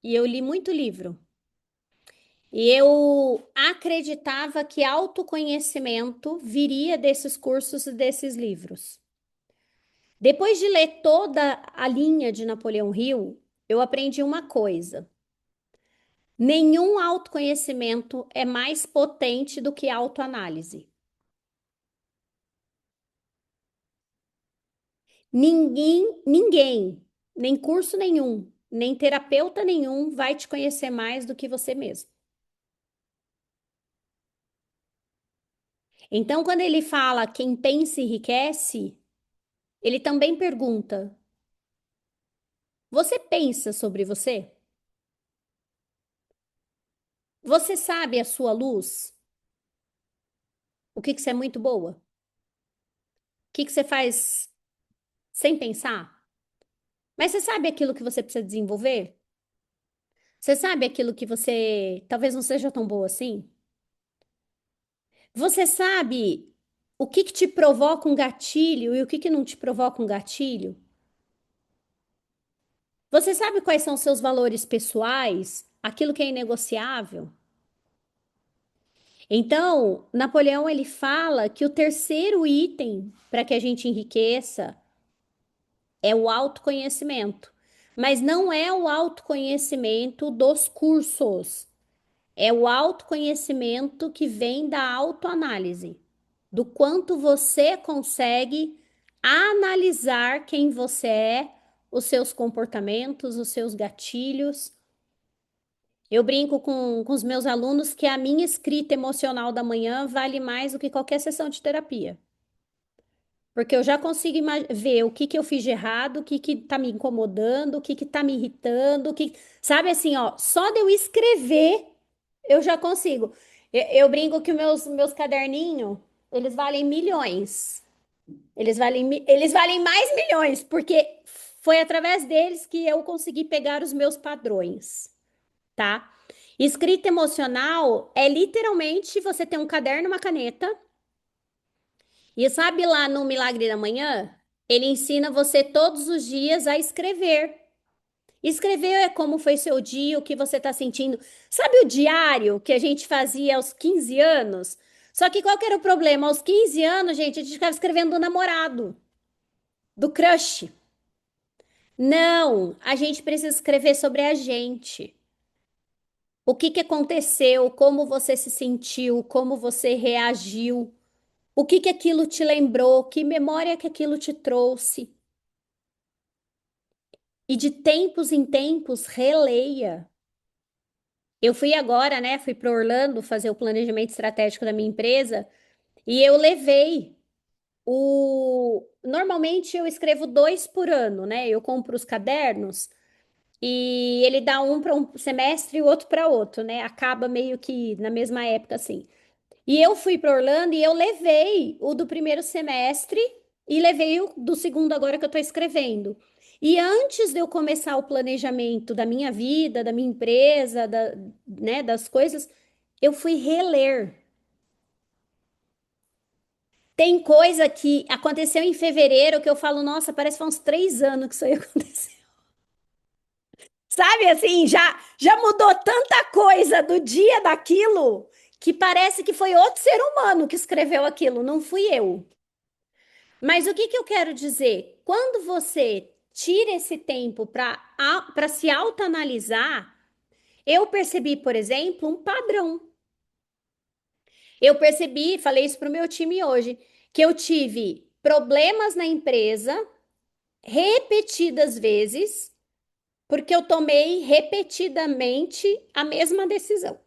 e eu li muito livro. E eu acreditava que autoconhecimento viria desses cursos e desses livros. Depois de ler toda a linha de Napoleão Hill, eu aprendi uma coisa: nenhum autoconhecimento é mais potente do que autoanálise. Ninguém, nem curso nenhum, nem terapeuta nenhum vai te conhecer mais do que você mesmo. Então, quando ele fala quem pensa enriquece, ele também pergunta: você pensa sobre você? Você sabe a sua luz? O que que você é muito boa? O que que você faz sem pensar? Mas você sabe aquilo que você precisa desenvolver? Você sabe aquilo que você talvez não seja tão boa assim? Você sabe o que que te provoca um gatilho e o que que não te provoca um gatilho? Você sabe quais são seus valores pessoais? Aquilo que é inegociável? Então, Napoleão ele fala que o terceiro item para que a gente enriqueça é o autoconhecimento. Mas não é o autoconhecimento dos cursos, é o autoconhecimento que vem da autoanálise, do quanto você consegue analisar quem você é, os seus comportamentos, os seus gatilhos. Eu brinco com os meus alunos que a minha escrita emocional da manhã vale mais do que qualquer sessão de terapia. Porque eu já consigo ver o que que eu fiz de errado, o que que tá me incomodando, o que que tá me irritando, sabe assim, ó, só de eu escrever eu já consigo. Eu brinco que os meus caderninhos, eles valem milhões. Eles valem mais milhões, porque foi através deles que eu consegui pegar os meus padrões, tá? Escrita emocional é literalmente você ter um caderno, uma caneta, e sabe lá no Milagre da Manhã? Ele ensina você todos os dias a escrever. Escrever é como foi seu dia, o que você está sentindo. Sabe o diário que a gente fazia aos 15 anos? Só que qual que era o problema? Aos 15 anos, gente, a gente ficava escrevendo do namorado, do crush. Não, a gente precisa escrever sobre a gente. O que que aconteceu, como você se sentiu, como você reagiu, o que que aquilo te lembrou, que memória que aquilo te trouxe. E de tempos em tempos, releia. Eu fui agora, né? Fui para Orlando fazer o planejamento estratégico da minha empresa e eu levei o. Normalmente eu escrevo dois por ano, né? Eu compro os cadernos e ele dá um para um semestre e o outro para outro, né? Acaba meio que na mesma época, assim. E eu fui para Orlando e eu levei o do primeiro semestre e levei o do segundo agora que eu estou escrevendo. E antes de eu começar o planejamento da minha vida, da minha empresa, né, das coisas, eu fui reler. Tem coisa que aconteceu em fevereiro que eu falo, nossa, parece que faz uns 3 anos que isso aí aconteceu. Sabe assim, já mudou tanta coisa do dia daquilo que parece que foi outro ser humano que escreveu aquilo, não fui eu. Mas o que que eu quero dizer? Quando você tira esse tempo para se autoanalisar, eu percebi, por exemplo, um padrão. Eu percebi, falei isso para o meu time hoje, que eu tive problemas na empresa repetidas vezes, porque eu tomei repetidamente a mesma decisão.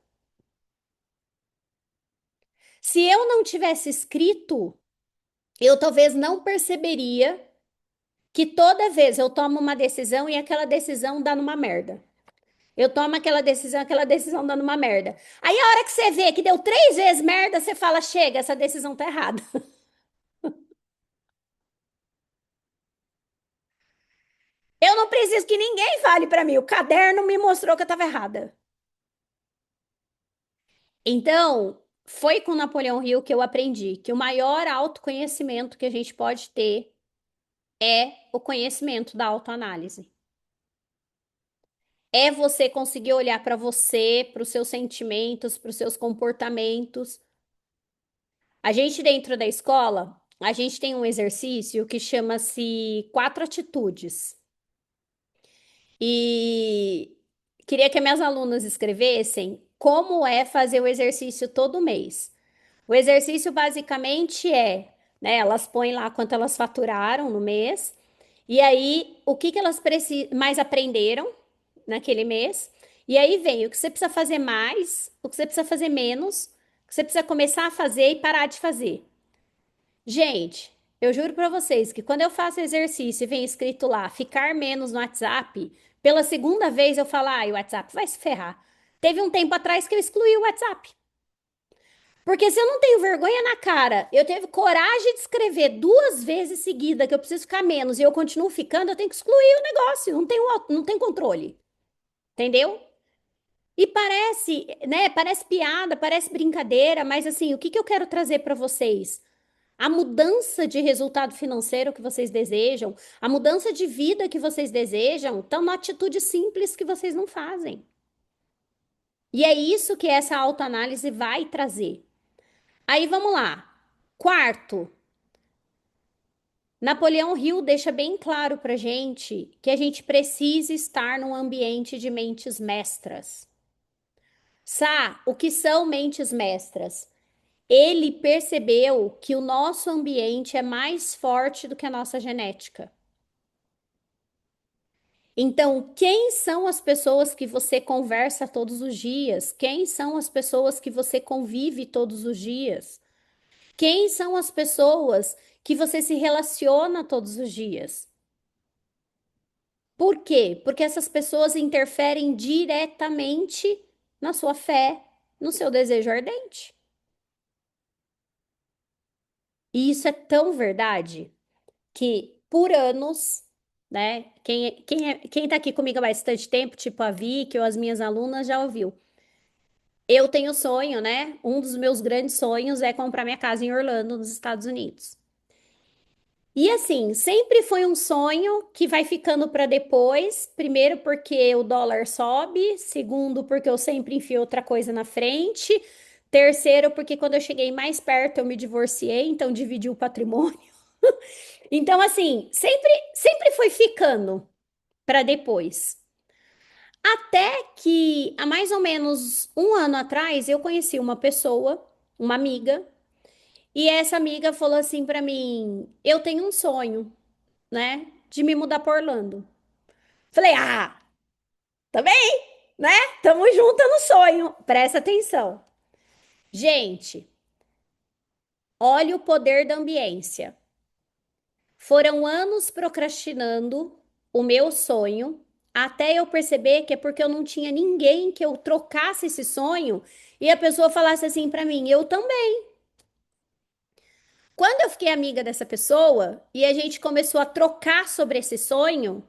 Se eu não tivesse escrito, eu talvez não perceberia que toda vez eu tomo uma decisão e aquela decisão dá numa merda. Eu tomo aquela decisão dando uma merda. Aí a hora que você vê que deu 3 vezes merda, você fala: chega, essa decisão tá errada. Eu não preciso que ninguém fale pra mim. O caderno me mostrou que eu tava errada. Então, foi com Napoleão Hill que eu aprendi que o maior autoconhecimento que a gente pode ter é o conhecimento da autoanálise. É você conseguir olhar para você, para os seus sentimentos, para os seus comportamentos. A gente dentro da escola, a gente tem um exercício que chama-se quatro atitudes. E queria que minhas alunas escrevessem como é fazer o exercício todo mês. O exercício basicamente é, né, elas põem lá quanto elas faturaram no mês, e aí o que que elas mais aprenderam naquele mês, e aí vem o que você precisa fazer mais, o que você precisa fazer menos, o que você precisa começar a fazer e parar de fazer. Gente, eu juro pra vocês que quando eu faço exercício e vem escrito lá, ficar menos no WhatsApp, pela segunda vez eu falo, ai, o WhatsApp vai se ferrar. Teve um tempo atrás que eu excluí o WhatsApp. Porque se eu não tenho vergonha na cara, eu teve coragem de escrever 2 vezes seguida que eu preciso ficar menos e eu continuo ficando, eu tenho que excluir o negócio, não tem controle. Entendeu? E parece, né? Parece piada, parece brincadeira, mas assim, o que que eu quero trazer para vocês? A mudança de resultado financeiro que vocês desejam, a mudança de vida que vocês desejam, estão na atitude simples que vocês não fazem. E é isso que essa autoanálise vai trazer. Aí vamos lá. Quarto, Napoleão Hill deixa bem claro para gente que a gente precisa estar num ambiente de mentes mestras. Sá, o que são mentes mestras? Ele percebeu que o nosso ambiente é mais forte do que a nossa genética. Então, quem são as pessoas que você conversa todos os dias? Quem são as pessoas que você convive todos os dias? Quem são as pessoas que você se relaciona todos os dias? Por quê? Porque essas pessoas interferem diretamente na sua fé, no seu desejo ardente. E isso é tão verdade que por anos, né? Quem tá aqui comigo há bastante tempo, tipo a Vicky ou as minhas alunas, já ouviu. Eu tenho sonho, né? Um dos meus grandes sonhos é comprar minha casa em Orlando, nos Estados Unidos. E assim, sempre foi um sonho que vai ficando para depois. Primeiro, porque o dólar sobe. Segundo, porque eu sempre enfio outra coisa na frente. Terceiro, porque quando eu cheguei mais perto eu me divorciei, então dividi o patrimônio. Então, assim, sempre foi ficando para depois. Até que há mais ou menos um ano atrás eu conheci uma pessoa, uma amiga, e essa amiga falou assim para mim: eu tenho um sonho, né, de me mudar para Orlando. Falei: ah, também, né? Tamo junto no sonho. Presta atenção. Gente, olha o poder da ambiência. Foram anos procrastinando o meu sonho, até eu perceber que é porque eu não tinha ninguém que eu trocasse esse sonho e a pessoa falasse assim para mim: eu também. Quando eu fiquei amiga dessa pessoa e a gente começou a trocar sobre esse sonho,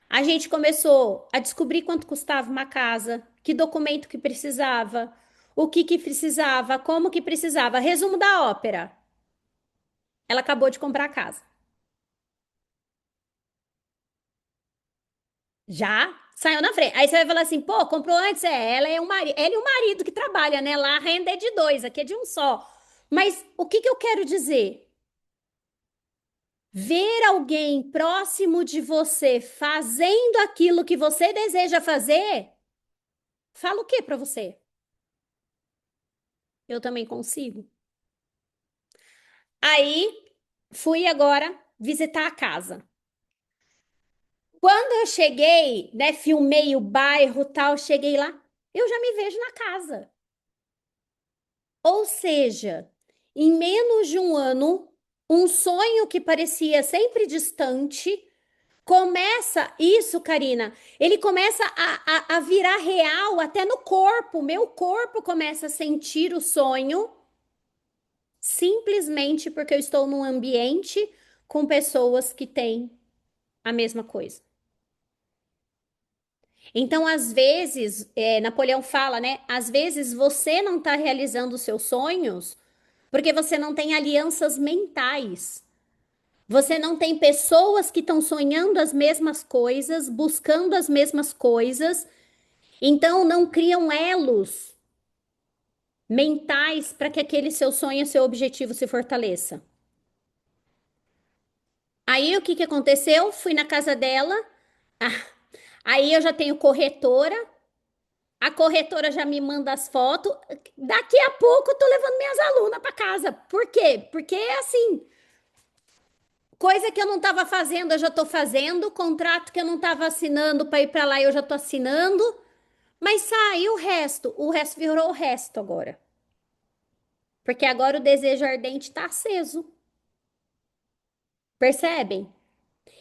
a gente começou a descobrir quanto custava uma casa, que documento que precisava, o que que precisava, como que precisava. Resumo da ópera: ela acabou de comprar a casa. Já saiu na frente. Aí você vai falar assim, pô, comprou antes? É, ela é o marido, ela e o marido que trabalha, né? Lá a renda é de dois, aqui é de um só. Mas o que que eu quero dizer? Ver alguém próximo de você fazendo aquilo que você deseja fazer, fala o que para você? Eu também consigo. Aí fui agora visitar a casa. Quando eu cheguei, né, filmei o bairro, tal, cheguei lá, eu já me vejo na casa. Ou seja, em menos de um ano, um sonho que parecia sempre distante começa, isso, Karina, ele começa a virar real até no corpo. Meu corpo começa a sentir o sonho simplesmente porque eu estou num ambiente com pessoas que têm a mesma coisa. Então, às vezes, Napoleão fala, né? Às vezes você não está realizando os seus sonhos porque você não tem alianças mentais. Você não tem pessoas que estão sonhando as mesmas coisas, buscando as mesmas coisas, então não criam elos mentais para que aquele seu sonho, seu objetivo se fortaleça. Aí o que que aconteceu? Fui na casa dela. Ah, aí eu já tenho corretora. A corretora já me manda as fotos. Daqui a pouco eu tô levando minhas alunas para casa. Por quê? Porque é assim, coisa que eu não estava fazendo, eu já estou fazendo. Contrato que eu não estava assinando para ir para lá, eu já estou assinando. Mas sai o resto. O resto virou o resto agora. Porque agora o desejo ardente está aceso. Percebem?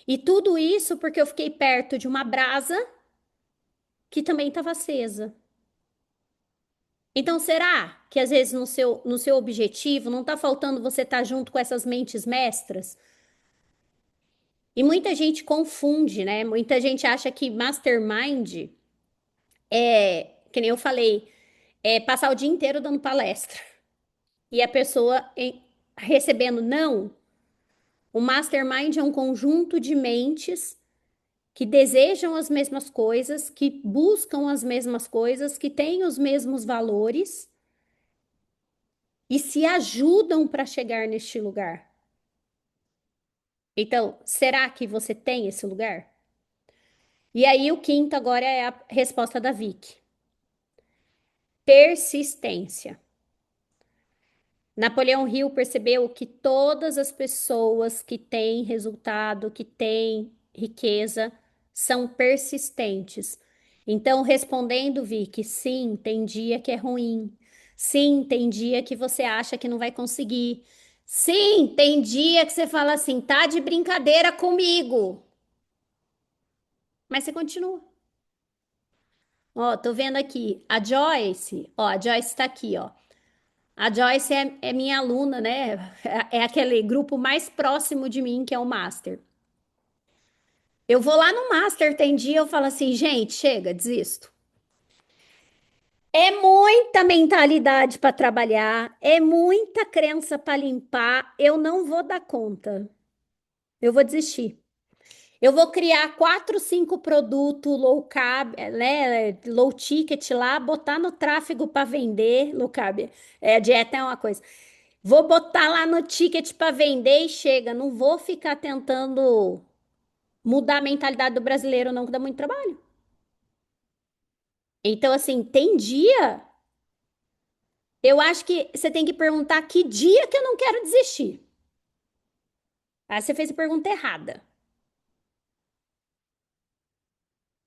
E tudo isso porque eu fiquei perto de uma brasa que também estava acesa. Então, será que às vezes no seu objetivo não está faltando você estar junto com essas mentes mestras? E muita gente confunde, né? Muita gente acha que mastermind é, que nem eu falei, é passar o dia inteiro dando palestra. E a pessoa recebendo não. O mastermind é um conjunto de mentes que desejam as mesmas coisas, que buscam as mesmas coisas, que têm os mesmos valores e se ajudam para chegar neste lugar. Então, será que você tem esse lugar? E aí, o quinto agora é a resposta da Vicky: persistência. Napoleão Hill percebeu que todas as pessoas que têm resultado, que têm riqueza, são persistentes. Então, respondendo, Vicky, sim, tem dia que é ruim. Sim, tem dia que você acha que não vai conseguir. Sim, tem dia que você fala assim, tá de brincadeira comigo. Mas você continua. Ó, tô vendo aqui. A Joyce tá aqui, ó. A Joyce é minha aluna, né? É aquele grupo mais próximo de mim, que é o Master. Eu vou lá no Master, tem dia eu falo assim, gente, chega, desisto. É muita mentalidade para trabalhar, é muita crença para limpar. Eu não vou dar conta. Eu vou desistir. Eu vou criar 4, 5 produtos low carb, né, low ticket lá, botar no tráfego para vender, low carb. A dieta é uma coisa. Vou botar lá no ticket para vender e chega. Não vou ficar tentando mudar a mentalidade do brasileiro, não, que dá muito trabalho. Então, assim, tem dia. Eu acho que você tem que perguntar que dia que eu não quero desistir. Aí você fez a pergunta errada.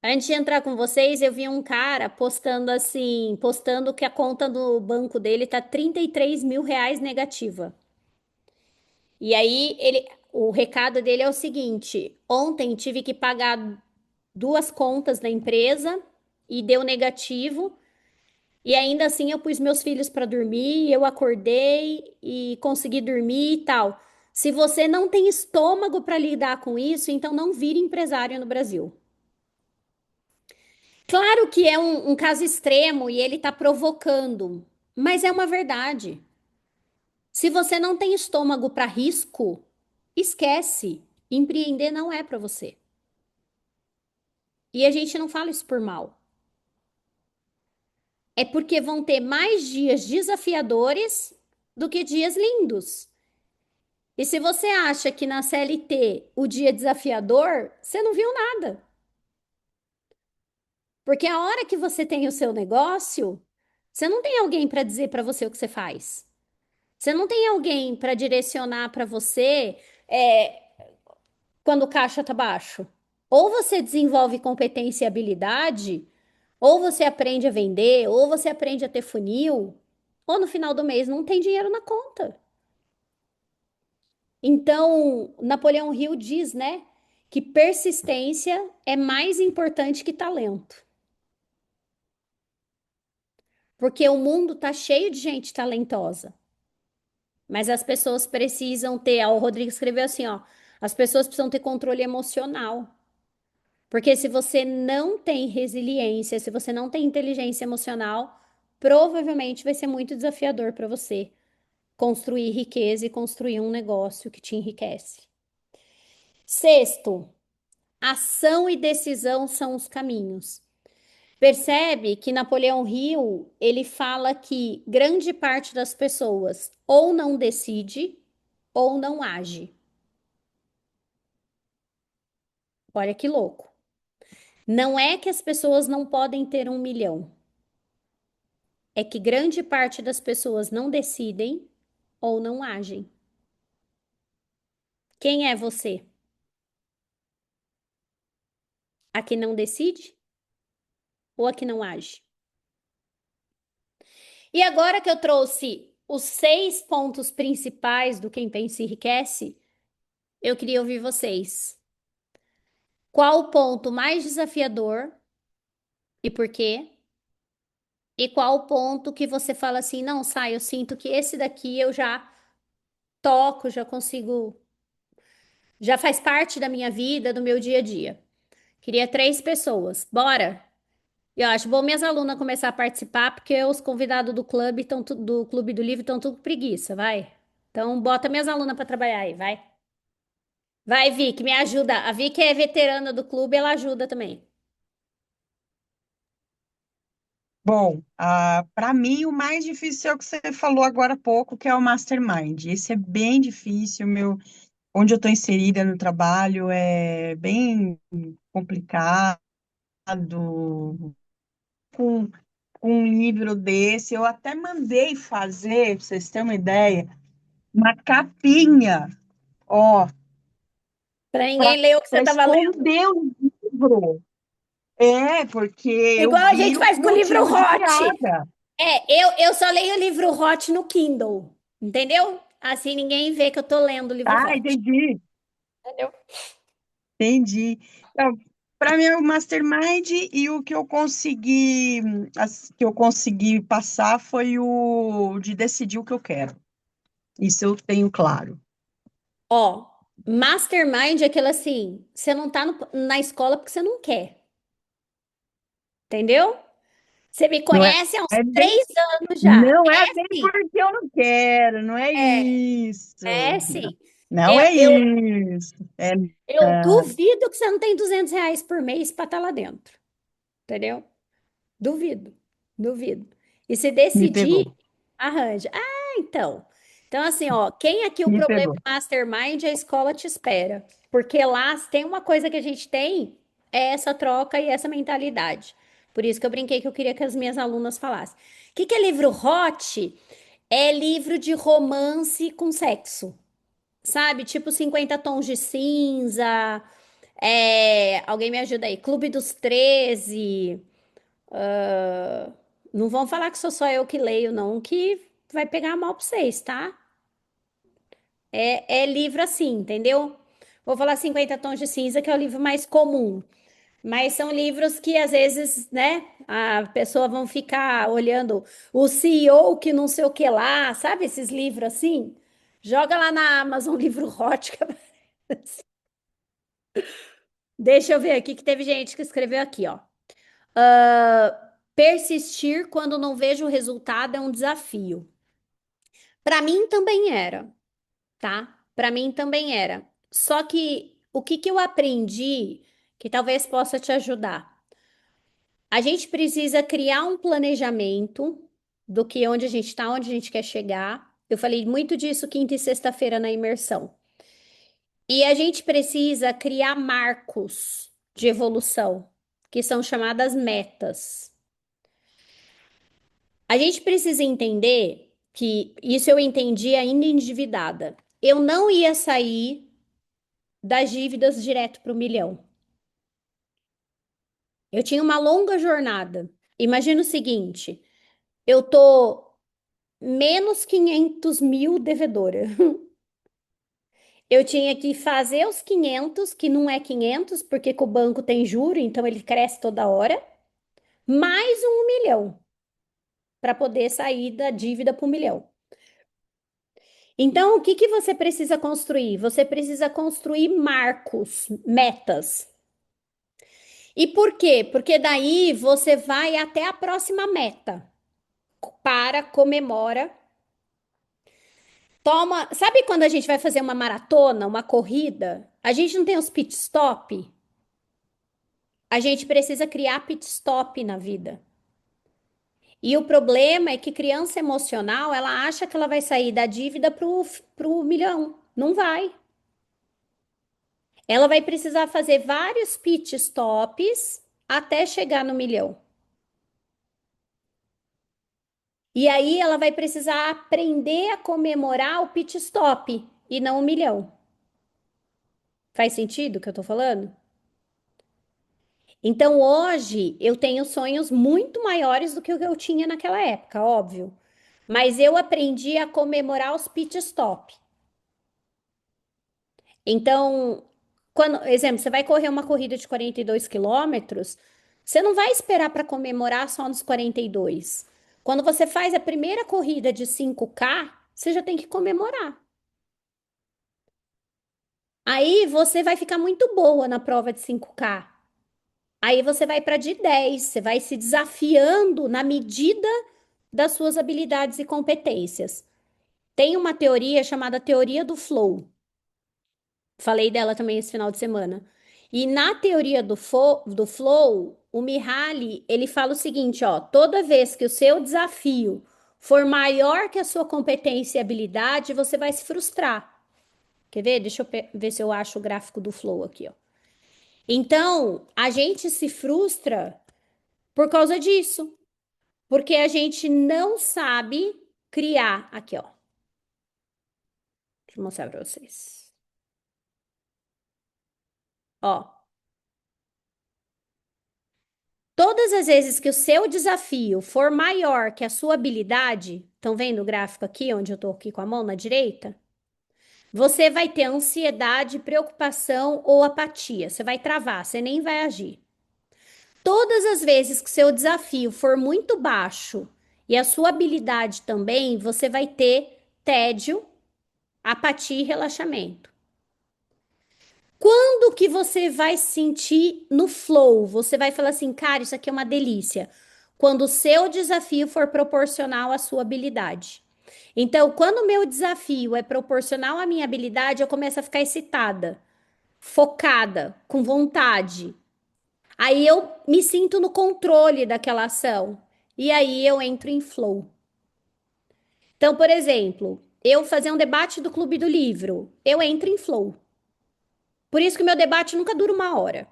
Antes de entrar com vocês, eu vi um cara postando assim, postando que a conta do banco dele tá R$ 33.000 negativa. E aí o recado dele é o seguinte: ontem tive que pagar 2 contas da empresa e deu negativo. E ainda assim eu pus meus filhos para dormir, eu acordei e consegui dormir e tal. Se você não tem estômago para lidar com isso, então não vire empresário no Brasil. Claro que é um caso extremo e ele está provocando, mas é uma verdade. Se você não tem estômago para risco, esquece. Empreender não é para você. E a gente não fala isso por mal. É porque vão ter mais dias desafiadores do que dias lindos. E se você acha que na CLT o dia é desafiador, você não viu nada. Porque a hora que você tem o seu negócio, você não tem alguém para dizer para você o que você faz. Você não tem alguém para direcionar para você é, quando o caixa tá baixo. Ou você desenvolve competência e habilidade, ou você aprende a vender, ou você aprende a ter funil, ou no final do mês não tem dinheiro na conta. Então, Napoleão Hill diz, né, que persistência é mais importante que talento. Porque o mundo tá cheio de gente talentosa, mas as pessoas precisam ter, ó, o Rodrigo escreveu assim, ó, as pessoas precisam ter controle emocional. Porque se você não tem resiliência, se você não tem inteligência emocional, provavelmente vai ser muito desafiador para você construir riqueza e construir um negócio que te enriquece. Sexto, ação e decisão são os caminhos. Percebe que Napoleão Hill, ele fala que grande parte das pessoas ou não decide ou não age. Olha que louco. Não é que as pessoas não podem ter 1 milhão, é que grande parte das pessoas não decidem ou não agem. Quem é você? A que não decide ou a que não age? E agora que eu trouxe os 6 pontos principais do Quem Pensa Enriquece, eu queria ouvir vocês. Qual o ponto mais desafiador e por quê? E qual o ponto que você fala assim, não, sai, eu sinto que esse daqui eu já toco, já consigo, já faz parte da minha vida, do meu dia a dia. Queria 3 pessoas. Bora? Eu acho bom minhas alunas começar a participar, porque os convidados do clube estão do Clube do Livro estão tudo com preguiça, vai. Então bota minhas alunas para trabalhar aí, vai. Vai, Vicky, me ajuda. A Vicky é veterana do clube, ela ajuda também. Bom, para mim o mais difícil é o que você falou agora há pouco, que é o mastermind. Esse é bem difícil, onde eu estou inserida no trabalho é bem complicado. Com, com um livro desse, eu até mandei fazer, para vocês terem uma ideia, uma capinha, ó, Para ninguém para ler o que você estava lendo. esconder. livro. É, porque eu Igual a gente vi o faz com o livro motivo de hot. cada. Eu só leio o livro hot no Kindle, entendeu? Assim ninguém vê que eu tô lendo o livro Ah, hot. entendi, Entendeu? entendi. Então, para mim é o Mastermind e o que eu consegui, que eu consegui passar foi o de decidir o que eu quero. Isso eu tenho claro. Ó, Mastermind é aquilo assim, você não tá na escola porque você não quer, entendeu? Você me Não é, conhece há uns é bem, 3 anos já. não é É bem sim, porque eu não quero, não é isso. é Não, sim. não Eu, é eu, isso. É, eu duvido que você não tem R$ 200 por mês para estar lá dentro, entendeu? Duvido, duvido. E se me decidir, pegou, arranja. Ah, então. Então, assim, ó, quem aqui o me problema pegou. é Mastermind, a escola te espera. Porque lá se tem uma coisa que a gente tem, é essa troca e essa mentalidade. Por isso que eu brinquei que eu queria que as minhas alunas falassem. O que que é livro hot? É livro de romance com sexo. Sabe? Tipo 50 tons de cinza. Alguém me ajuda aí. Clube dos 13. Não vão falar que sou só eu que leio, não, que vai pegar mal pra vocês, tá? É livro assim, entendeu? Vou falar 50 tons de cinza, que é o livro mais comum. Mas são livros que às vezes, né, a pessoa vão ficar olhando o CEO que não sei o que lá, sabe? Esses livros assim. Joga lá na Amazon livro hot. Deixa eu ver aqui que teve gente que escreveu aqui, ó. Persistir quando não vejo o resultado é um desafio. Para mim também era, tá? Para mim também era. Só que o que que eu aprendi que talvez possa te ajudar? A gente precisa criar um planejamento do que onde a gente está, onde a gente quer chegar. Eu falei muito disso quinta e sexta-feira na imersão. E a gente precisa criar marcos de evolução, que são chamadas metas. A gente precisa entender que isso eu entendi ainda endividada. Eu não ia sair das dívidas direto para o milhão. Eu tinha uma longa jornada. Imagina o seguinte: eu tô menos 500 mil devedora. Eu tinha que fazer os 500, que não é 500, porque com o banco tem juro, então ele cresce toda hora, mais 1 milhão para poder sair da dívida para o milhão. Então, o que que você precisa construir? Você precisa construir marcos, metas. E por quê? Porque daí você vai até a próxima meta. Para, comemora, toma. Sabe quando a gente vai fazer uma maratona, uma corrida? A gente não tem os pit stop? A gente precisa criar pit stop na vida. E o problema é que criança emocional, ela acha que ela vai sair da dívida pro milhão. Não vai. Ela vai precisar fazer vários pit stops até chegar no milhão. E aí ela vai precisar aprender a comemorar o pit stop e não o milhão. Faz sentido o que eu tô falando? Então hoje eu tenho sonhos muito maiores do que o que eu tinha naquela época, óbvio. Mas eu aprendi a comemorar os pit stop. Então, exemplo, você vai correr uma corrida de 42 quilômetros, você não vai esperar para comemorar só nos 42. Quando você faz a primeira corrida de 5K, você já tem que comemorar. Aí você vai ficar muito boa na prova de 5K. Aí você vai para de 10, você vai se desafiando na medida das suas habilidades e competências. Tem uma teoria chamada teoria do flow. Falei dela também esse final de semana. E na teoria do flow, o Mihaly, ele fala o seguinte, ó, toda vez que o seu desafio for maior que a sua competência e habilidade, você vai se frustrar. Quer ver? Deixa eu ver se eu acho o gráfico do flow aqui, ó. Então, a gente se frustra por causa disso, porque a gente não sabe criar aqui, ó. Deixa eu mostrar para vocês. Ó, Todas as vezes que o seu desafio for maior que a sua habilidade, estão vendo o gráfico aqui, onde eu estou aqui com a mão na direita? Você vai ter ansiedade, preocupação ou apatia. Você vai travar, você nem vai agir. Todas as vezes que seu desafio for muito baixo e a sua habilidade também, você vai ter tédio, apatia e relaxamento. Quando que você vai sentir no flow? Você vai falar assim, cara, isso aqui é uma delícia. Quando o seu desafio for proporcional à sua habilidade. Então, quando o meu desafio é proporcional à minha habilidade, eu começo a ficar excitada, focada, com vontade. Aí eu me sinto no controle daquela ação. E aí eu entro em flow. Então, por exemplo, eu fazer um debate do Clube do Livro, eu entro em flow. Por isso que o meu debate nunca dura uma hora.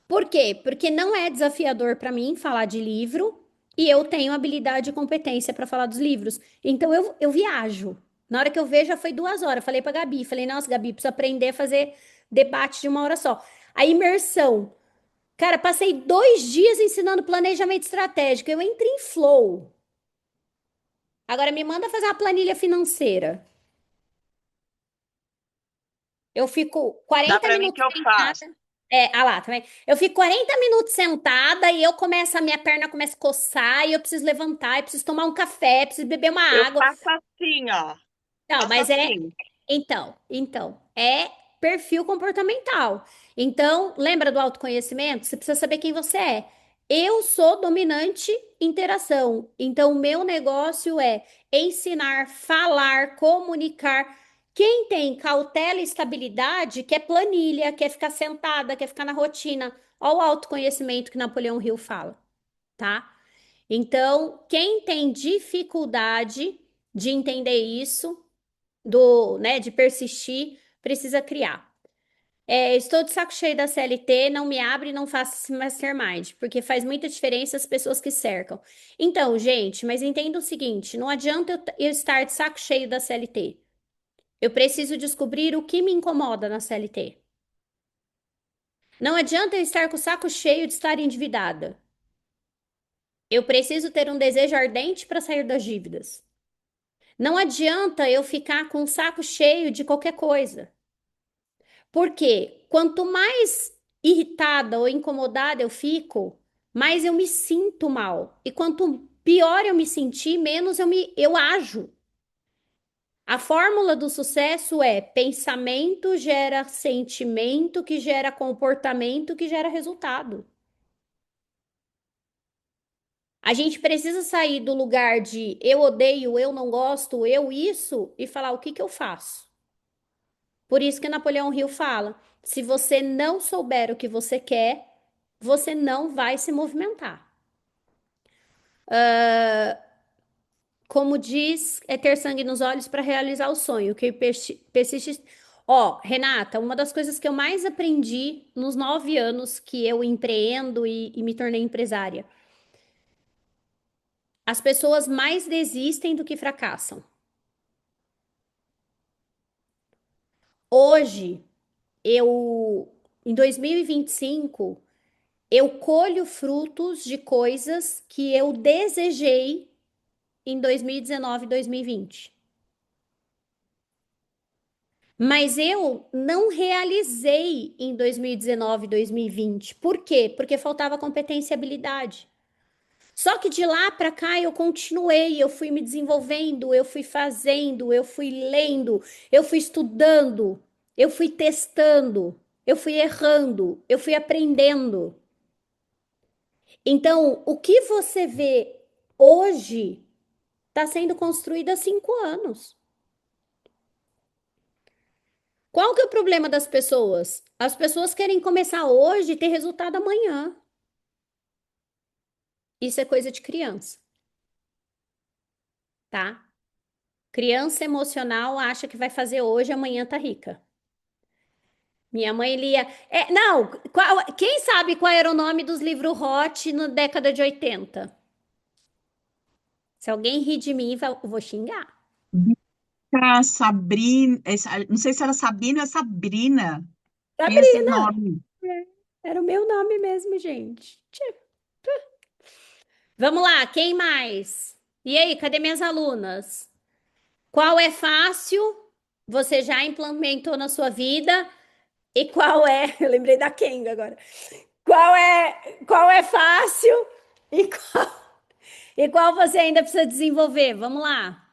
Por quê? Porque não é desafiador para mim falar de livro e eu tenho habilidade e competência para falar dos livros. Então eu viajo. Na hora que eu vejo, já foi 2 horas. Falei para Gabi, falei, nossa, Gabi, precisa aprender a fazer debate de uma hora só. A imersão. Cara, passei 2 dias ensinando planejamento estratégico. Eu entrei em flow. Agora me manda fazer uma planilha financeira. Eu fico Dá 40 para mim minutos que eu faço. sentada. Lá também. Eu fico 40 minutos sentada e eu começo, a minha perna começa a coçar e eu preciso levantar, eu preciso tomar um café, preciso beber uma Eu água. faço assim, ó. Não, Faço mas é. assim. Então, é perfil comportamental. Então, lembra do autoconhecimento? Você precisa saber quem você é. Eu sou dominante interação. Então, o meu negócio é ensinar, falar, comunicar. Quem tem cautela e estabilidade quer planilha, quer ficar sentada, quer ficar na rotina. Olha o autoconhecimento que Napoleão Hill fala, tá? Então, quem tem dificuldade de entender isso, de persistir, precisa criar. Estou de saco cheio da CLT, não me abre, não faça esse mastermind, porque faz muita diferença as pessoas que cercam. Então, gente, mas entenda o seguinte, não adianta eu estar de saco cheio da CLT. Eu preciso descobrir o que me incomoda na CLT. Não adianta eu estar com o saco cheio de estar endividada. Eu preciso ter um desejo ardente para sair das dívidas. Não adianta eu ficar com o saco cheio de qualquer coisa. Porque quanto mais irritada ou incomodada eu fico, mais eu me sinto mal. E quanto pior eu me sentir, menos eu ajo. A fórmula do sucesso é pensamento gera sentimento, que gera comportamento, que gera resultado. A gente precisa sair do lugar de eu odeio, eu não gosto, eu isso, e falar o que que eu faço. Por isso que Napoleão Hill fala: se você não souber o que você quer, você não vai se movimentar. Como diz, é ter sangue nos olhos para realizar o sonho. Que persiste. Ó, Renata, uma das coisas que eu mais aprendi nos 9 anos que eu empreendo e me tornei empresária. As pessoas mais desistem do que fracassam. Hoje, em 2025, eu colho frutos de coisas que eu desejei em 2019 e 2020. Mas eu não realizei em 2019 e 2020. Por quê? Porque faltava competência e habilidade. Só que de lá para cá eu continuei, eu fui me desenvolvendo, eu fui fazendo, eu fui lendo, eu fui estudando, eu fui testando, eu fui errando, eu fui aprendendo. Então, o que você vê hoje está sendo construído há 5 anos. Qual que é o problema das pessoas? As pessoas querem começar hoje e ter resultado amanhã. Isso é coisa de criança, tá? Criança emocional acha que vai fazer hoje, amanhã tá rica. Minha mãe lia. Não, quem sabe qual era o nome dos livros hot na década de 80? Se alguém rir de mim, eu vou xingar. A Sabrina, não sei se era Sabina ou Sabrina, tem esse Sabrina. nome. Era o meu nome mesmo, gente. Vamos lá, quem mais? E aí, cadê minhas alunas? Qual é fácil? Você já implementou na sua vida? E qual é? Eu lembrei da Kenga agora. Qual é fácil? E qual você ainda precisa desenvolver? Vamos lá.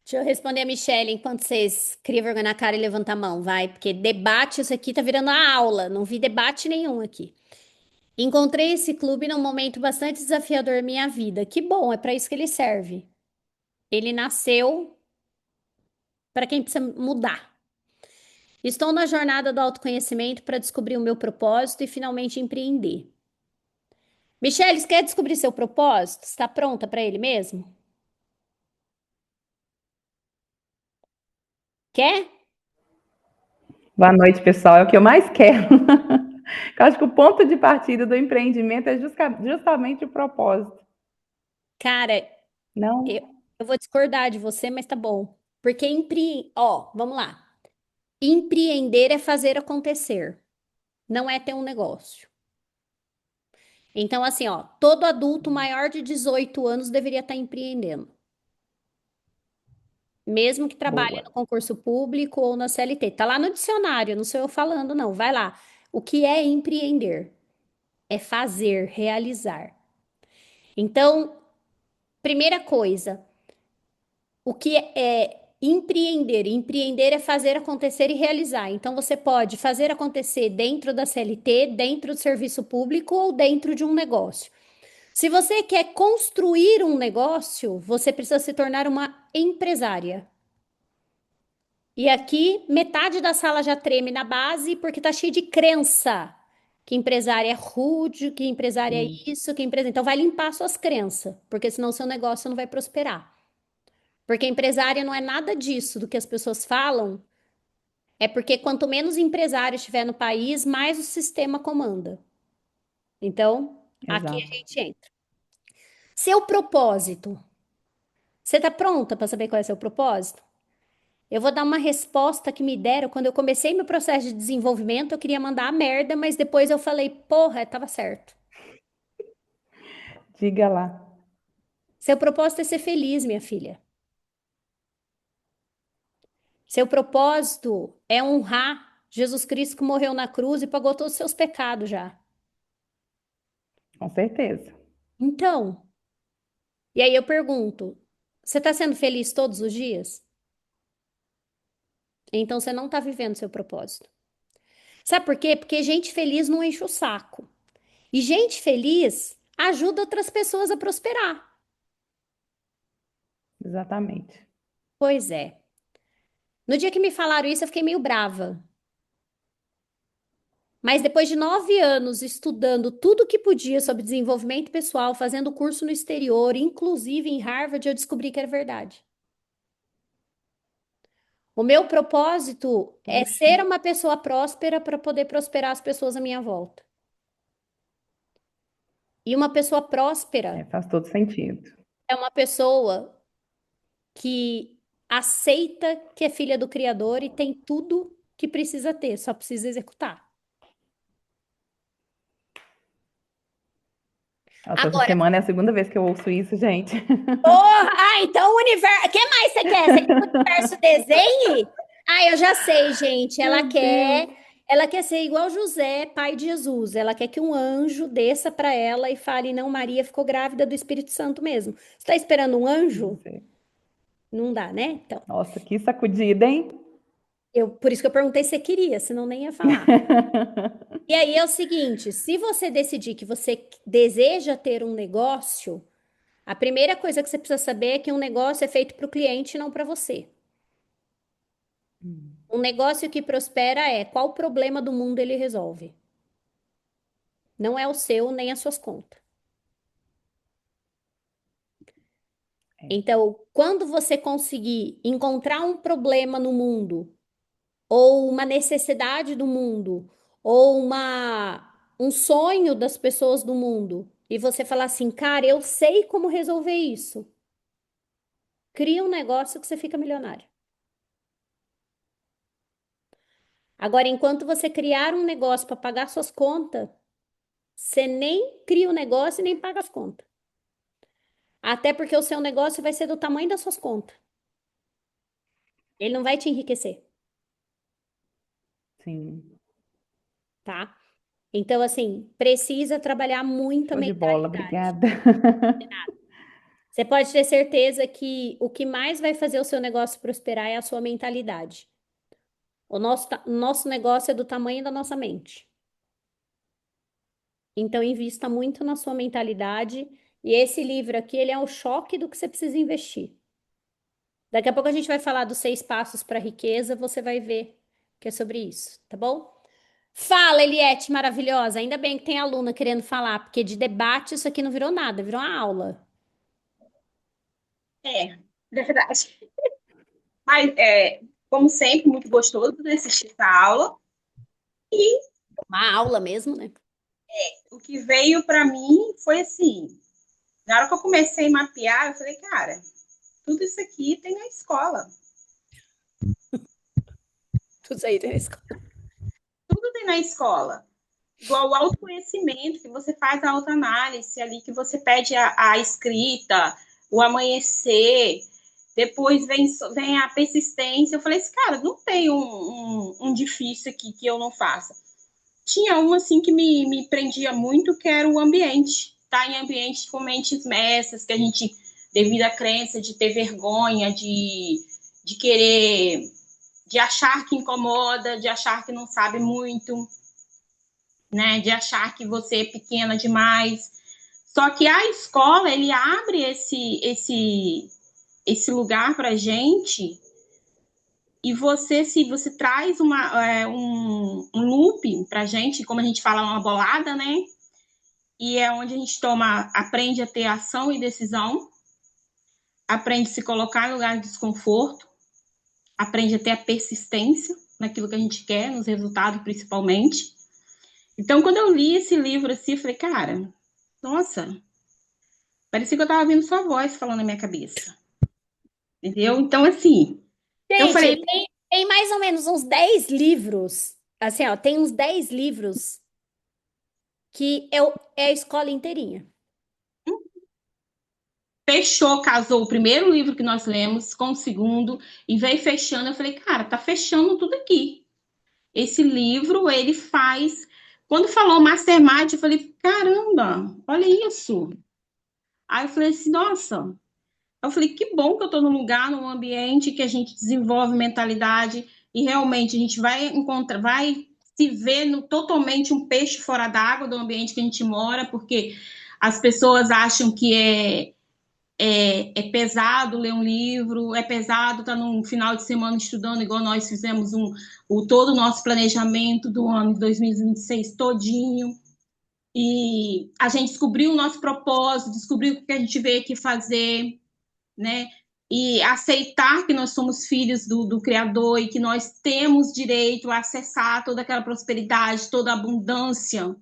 Deixa eu responder a Michelle enquanto vocês criam vergonha na cara e levantam a mão, vai, porque debate, isso aqui tá virando a aula, não vi debate nenhum aqui. Encontrei esse clube num momento bastante desafiador da minha vida. Que bom, é para isso que ele serve. Ele nasceu para quem precisa mudar. Estou na jornada do autoconhecimento para descobrir o meu propósito e finalmente empreender. Michelle, você quer descobrir seu propósito? Está pronta para ele mesmo? Quer? Boa noite, pessoal. É o que eu mais quero. Eu acho que o ponto de partida do empreendimento é justamente o propósito. Cara, eu, Não, eu vou discordar de você, mas tá bom. Porque Ó, vamos lá. Empreender é fazer acontecer, não é ter um negócio. Então, assim, ó, todo adulto maior de 18 anos deveria estar empreendendo. Mesmo que trabalhe boa. no concurso público ou na CLT. Tá lá no dicionário, não sou eu falando, não. Vai lá. O que é empreender? É fazer, realizar. Então, primeira coisa, o que é empreender? Empreender é fazer acontecer e realizar. Então, você pode fazer acontecer dentro da CLT, dentro do serviço público ou dentro de um negócio. Se você quer construir um negócio, você precisa se tornar uma empresária. E aqui, metade da sala já treme na base porque tá cheio de crença. Que empresária é rude, que empresária é Sim, isso, que empresa. Então vai limpar suas crenças, porque senão seu negócio não vai prosperar. Porque empresária não é nada disso do que as pessoas falam, é porque quanto menos empresários tiver no país, mais o sistema comanda. Então, aqui a exato. gente entra. Seu propósito. Você tá pronta para saber qual é seu propósito? Eu vou dar uma resposta que me deram quando eu comecei meu processo de desenvolvimento. Eu queria mandar a merda, mas depois eu falei, porra, tava certo. Diga lá. Seu propósito é ser feliz, minha filha. Seu propósito é honrar Jesus Cristo que morreu na cruz e pagou todos os seus pecados já. Com certeza. Então, e aí eu pergunto: você está sendo feliz todos os dias? Então você não está vivendo seu propósito. Sabe por quê? Porque gente feliz não enche o saco. E gente feliz ajuda outras pessoas a prosperar. Exatamente. Pois é. No dia que me falaram isso, eu fiquei meio brava. Mas depois de 9 anos estudando tudo que podia sobre desenvolvimento pessoal, fazendo curso no exterior, inclusive em Harvard, eu descobri que era verdade. O meu propósito é Poxa, ser uma pessoa próspera para poder prosperar as pessoas à minha volta. E uma pessoa próspera faz todo sentido. é uma pessoa que aceita que é filha do Criador e tem tudo que precisa ter, só precisa executar. Nossa, essa Agora, semana é a segunda vez que eu ouço isso, gente. porra! Ah, então o universo. O que mais você quer? Você quer que o universo desenhe? Ah, eu já sei, gente. Ela Meu Deus. quer. Ela quer ser igual José, pai de Jesus. Ela quer que um anjo desça para ela e fale: Não, Maria ficou grávida do Espírito Santo mesmo. Você está esperando um anjo? Não dá, né? Então, Nossa, que sacudida, hein? por isso que eu perguntei se você queria, senão nem ia falar. E aí é o seguinte: se você decidir que você deseja ter um negócio, a primeira coisa que você precisa saber é que um negócio é feito para o cliente, não para você. Um negócio que prospera é qual problema do mundo ele resolve. Não é o seu nem as suas contas. É, Então, quando você conseguir encontrar um problema no mundo, ou uma necessidade do mundo, ou um sonho das pessoas do mundo, e você falar assim, cara, eu sei como resolver isso. cria um negócio que você fica milionário. Agora, enquanto você criar um negócio para pagar suas contas, você nem cria o negócio e nem paga as contas. Até porque o seu negócio vai ser do tamanho das suas contas. Ele não vai te enriquecer, Sim. tá? Então, assim, precisa trabalhar muito a Show de bola, mentalidade. obrigada. Você pode ter certeza que o que mais vai fazer o seu negócio prosperar é a sua mentalidade. O nosso negócio é do tamanho da nossa mente. Então, invista muito na sua mentalidade. E esse livro aqui, ele é o choque do que você precisa investir. Daqui a pouco a gente vai falar dos 6 passos para a riqueza, você vai ver que é sobre isso, tá bom? Fala, Eliette, maravilhosa. Ainda bem que tem aluna querendo falar, porque de debate isso aqui não virou nada, virou uma aula. É verdade. Mas, como sempre, muito gostoso de assistir essa aula. Uma aula mesmo, né? O que veio para mim foi assim, na hora que eu comecei a mapear, eu falei, cara, tudo isso aqui tem na escola. Tudo isso aí tem na escola. Tudo tem na escola. Igual o autoconhecimento, que você faz a autoanálise ali, que você pede a escrita, o amanhecer, depois vem a persistência. Eu falei assim, cara, não tem um difícil aqui que eu não faça. Tinha uma assim que me prendia muito, que era o ambiente. Tá em ambientes com mentes messas, que a gente, devido à crença de ter vergonha, de querer, de achar que incomoda, de achar que não sabe muito, né? De achar que você é pequena demais. Só que a escola, ele abre esse lugar para gente, e você, se você traz um loop para gente, como a gente fala, uma bolada, né? E é onde a gente aprende a ter ação e decisão, aprende a se colocar em lugar de desconforto, aprende a ter a persistência naquilo que a gente quer, nos resultados principalmente. Então, quando eu li esse livro assim, eu falei, cara, nossa, parecia que eu estava ouvindo sua voz falando na minha cabeça. Entendeu? Então, assim, eu Gente, falei, tem mais ou menos uns 10 livros. Assim, ó, tem uns 10 livros que é a escola inteirinha. fechou, casou o primeiro livro que nós lemos com o segundo, e veio fechando. Eu falei, cara, tá fechando tudo aqui. Esse livro, ele faz. Quando falou Mastermind, eu falei, caramba, olha isso. Aí eu falei assim, nossa. Eu falei, que bom que eu estou num lugar, num ambiente que a gente desenvolve mentalidade e realmente a gente vai encontrar, vai se ver totalmente um peixe fora d'água do ambiente que a gente mora, porque as pessoas acham que é pesado ler um livro, é pesado estar num final de semana estudando, igual nós fizemos todo o nosso planejamento do ano de 2026 todinho. E a gente descobriu o nosso propósito, descobriu o que a gente veio aqui fazer, né? E aceitar que nós somos filhos do Criador e que nós temos direito a acessar toda aquela prosperidade, toda a abundância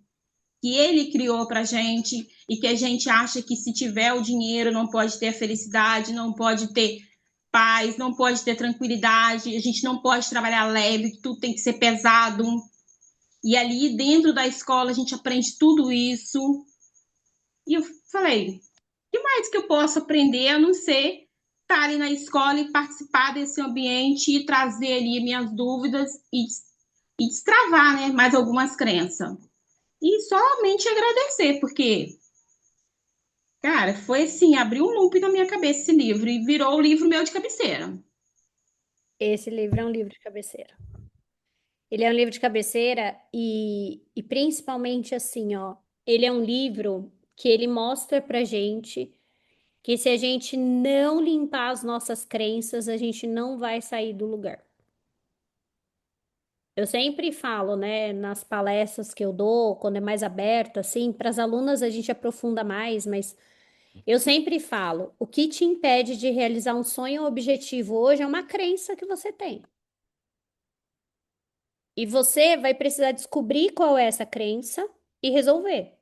que ele criou para a gente, e que a gente acha que se tiver o dinheiro não pode ter a felicidade, não pode ter paz, não pode ter tranquilidade, a gente não pode trabalhar leve, tudo tem que ser pesado. E ali dentro da escola a gente aprende tudo isso. E eu falei, o que mais que eu posso aprender a não ser estar ali na escola e participar desse ambiente e trazer ali minhas dúvidas e destravar, né, mais algumas crenças. E somente agradecer, porque, cara, foi assim, abriu um loop na minha cabeça esse livro e virou o livro meu de cabeceira. Esse livro é um livro de cabeceira. Ele é um livro de cabeceira e principalmente assim, ó, ele é um livro que ele mostra pra gente que se a gente não limpar as nossas crenças, a gente não vai sair do lugar. Eu sempre falo, né, nas palestras que eu dou, quando é mais aberto, assim, para as alunas a gente aprofunda mais, mas eu sempre falo, o que te impede de realizar um sonho ou objetivo hoje é uma crença que você tem. E você vai precisar descobrir qual é essa crença e resolver.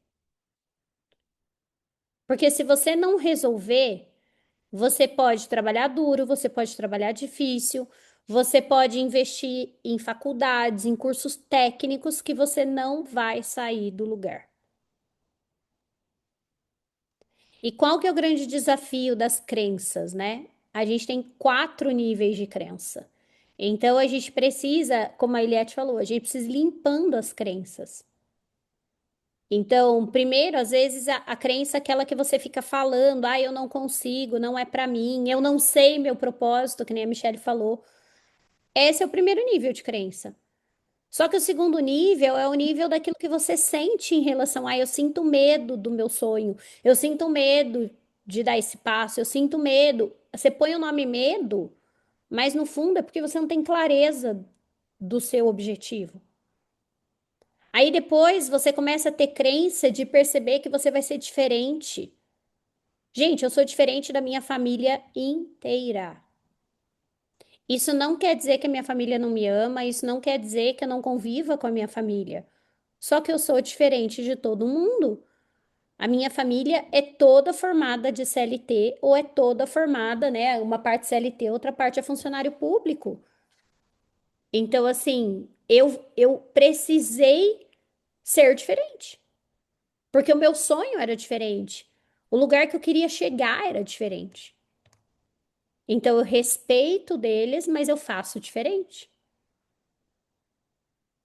Porque se você não resolver, Você pode trabalhar duro, você pode trabalhar difícil, você pode investir em faculdades, em cursos técnicos que você não vai sair do lugar. E qual que é o grande desafio das crenças, né? A gente tem 4 níveis de crença. Então a gente precisa, como a Eliette falou, a gente precisa ir limpando as crenças. Então, primeiro, às vezes a crença é aquela que você fica falando, eu não consigo, não é pra mim, eu não sei meu propósito, que nem a Michelle falou. Esse é o primeiro nível de crença. Só que o segundo nível é o nível daquilo que você sente em relação a, eu sinto medo do meu sonho, eu sinto medo de dar esse passo, eu sinto medo. Você põe o nome medo, mas no fundo é porque você não tem clareza do seu objetivo. Aí depois você começa a ter crença de perceber que você vai ser diferente. Gente, eu sou diferente da minha família inteira. Isso não quer dizer que a minha família não me ama, isso não quer dizer que eu não conviva com a minha família. Só que eu sou diferente de todo mundo. A minha família é toda formada de CLT ou é toda formada, né? Uma parte CLT, outra parte é funcionário público. Então, assim, eu precisei ser diferente, porque o meu sonho era diferente. O lugar que eu queria chegar era diferente. Então, eu respeito deles, mas eu faço diferente.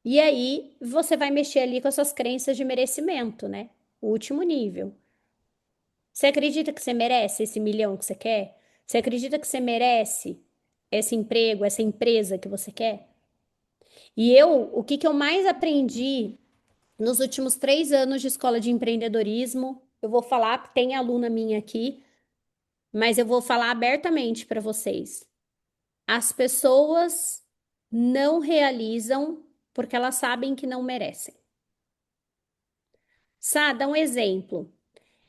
E aí, você vai mexer ali com as suas crenças de merecimento, né? O último nível. Você acredita que você merece esse milhão que você quer? Você acredita que você merece esse emprego, essa empresa que você quer? E o que que eu mais aprendi nos últimos 3 anos de escola de empreendedorismo? Eu vou falar, tem aluna minha aqui, mas eu vou falar abertamente para vocês. As pessoas não realizam porque elas sabem que não merecem. Sá, dá um exemplo.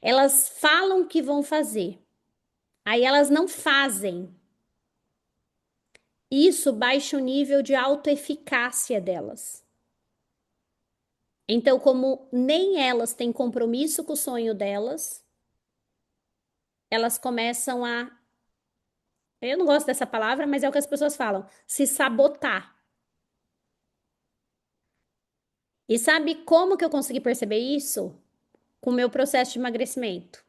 Elas falam que vão fazer, aí elas não fazem. Isso baixa o nível de autoeficácia delas. Então, como nem elas têm compromisso com o sonho delas, elas começam a. Eu não gosto dessa palavra, mas é o que as pessoas falam, se sabotar. E sabe como que eu consegui perceber isso? Com o meu processo de emagrecimento.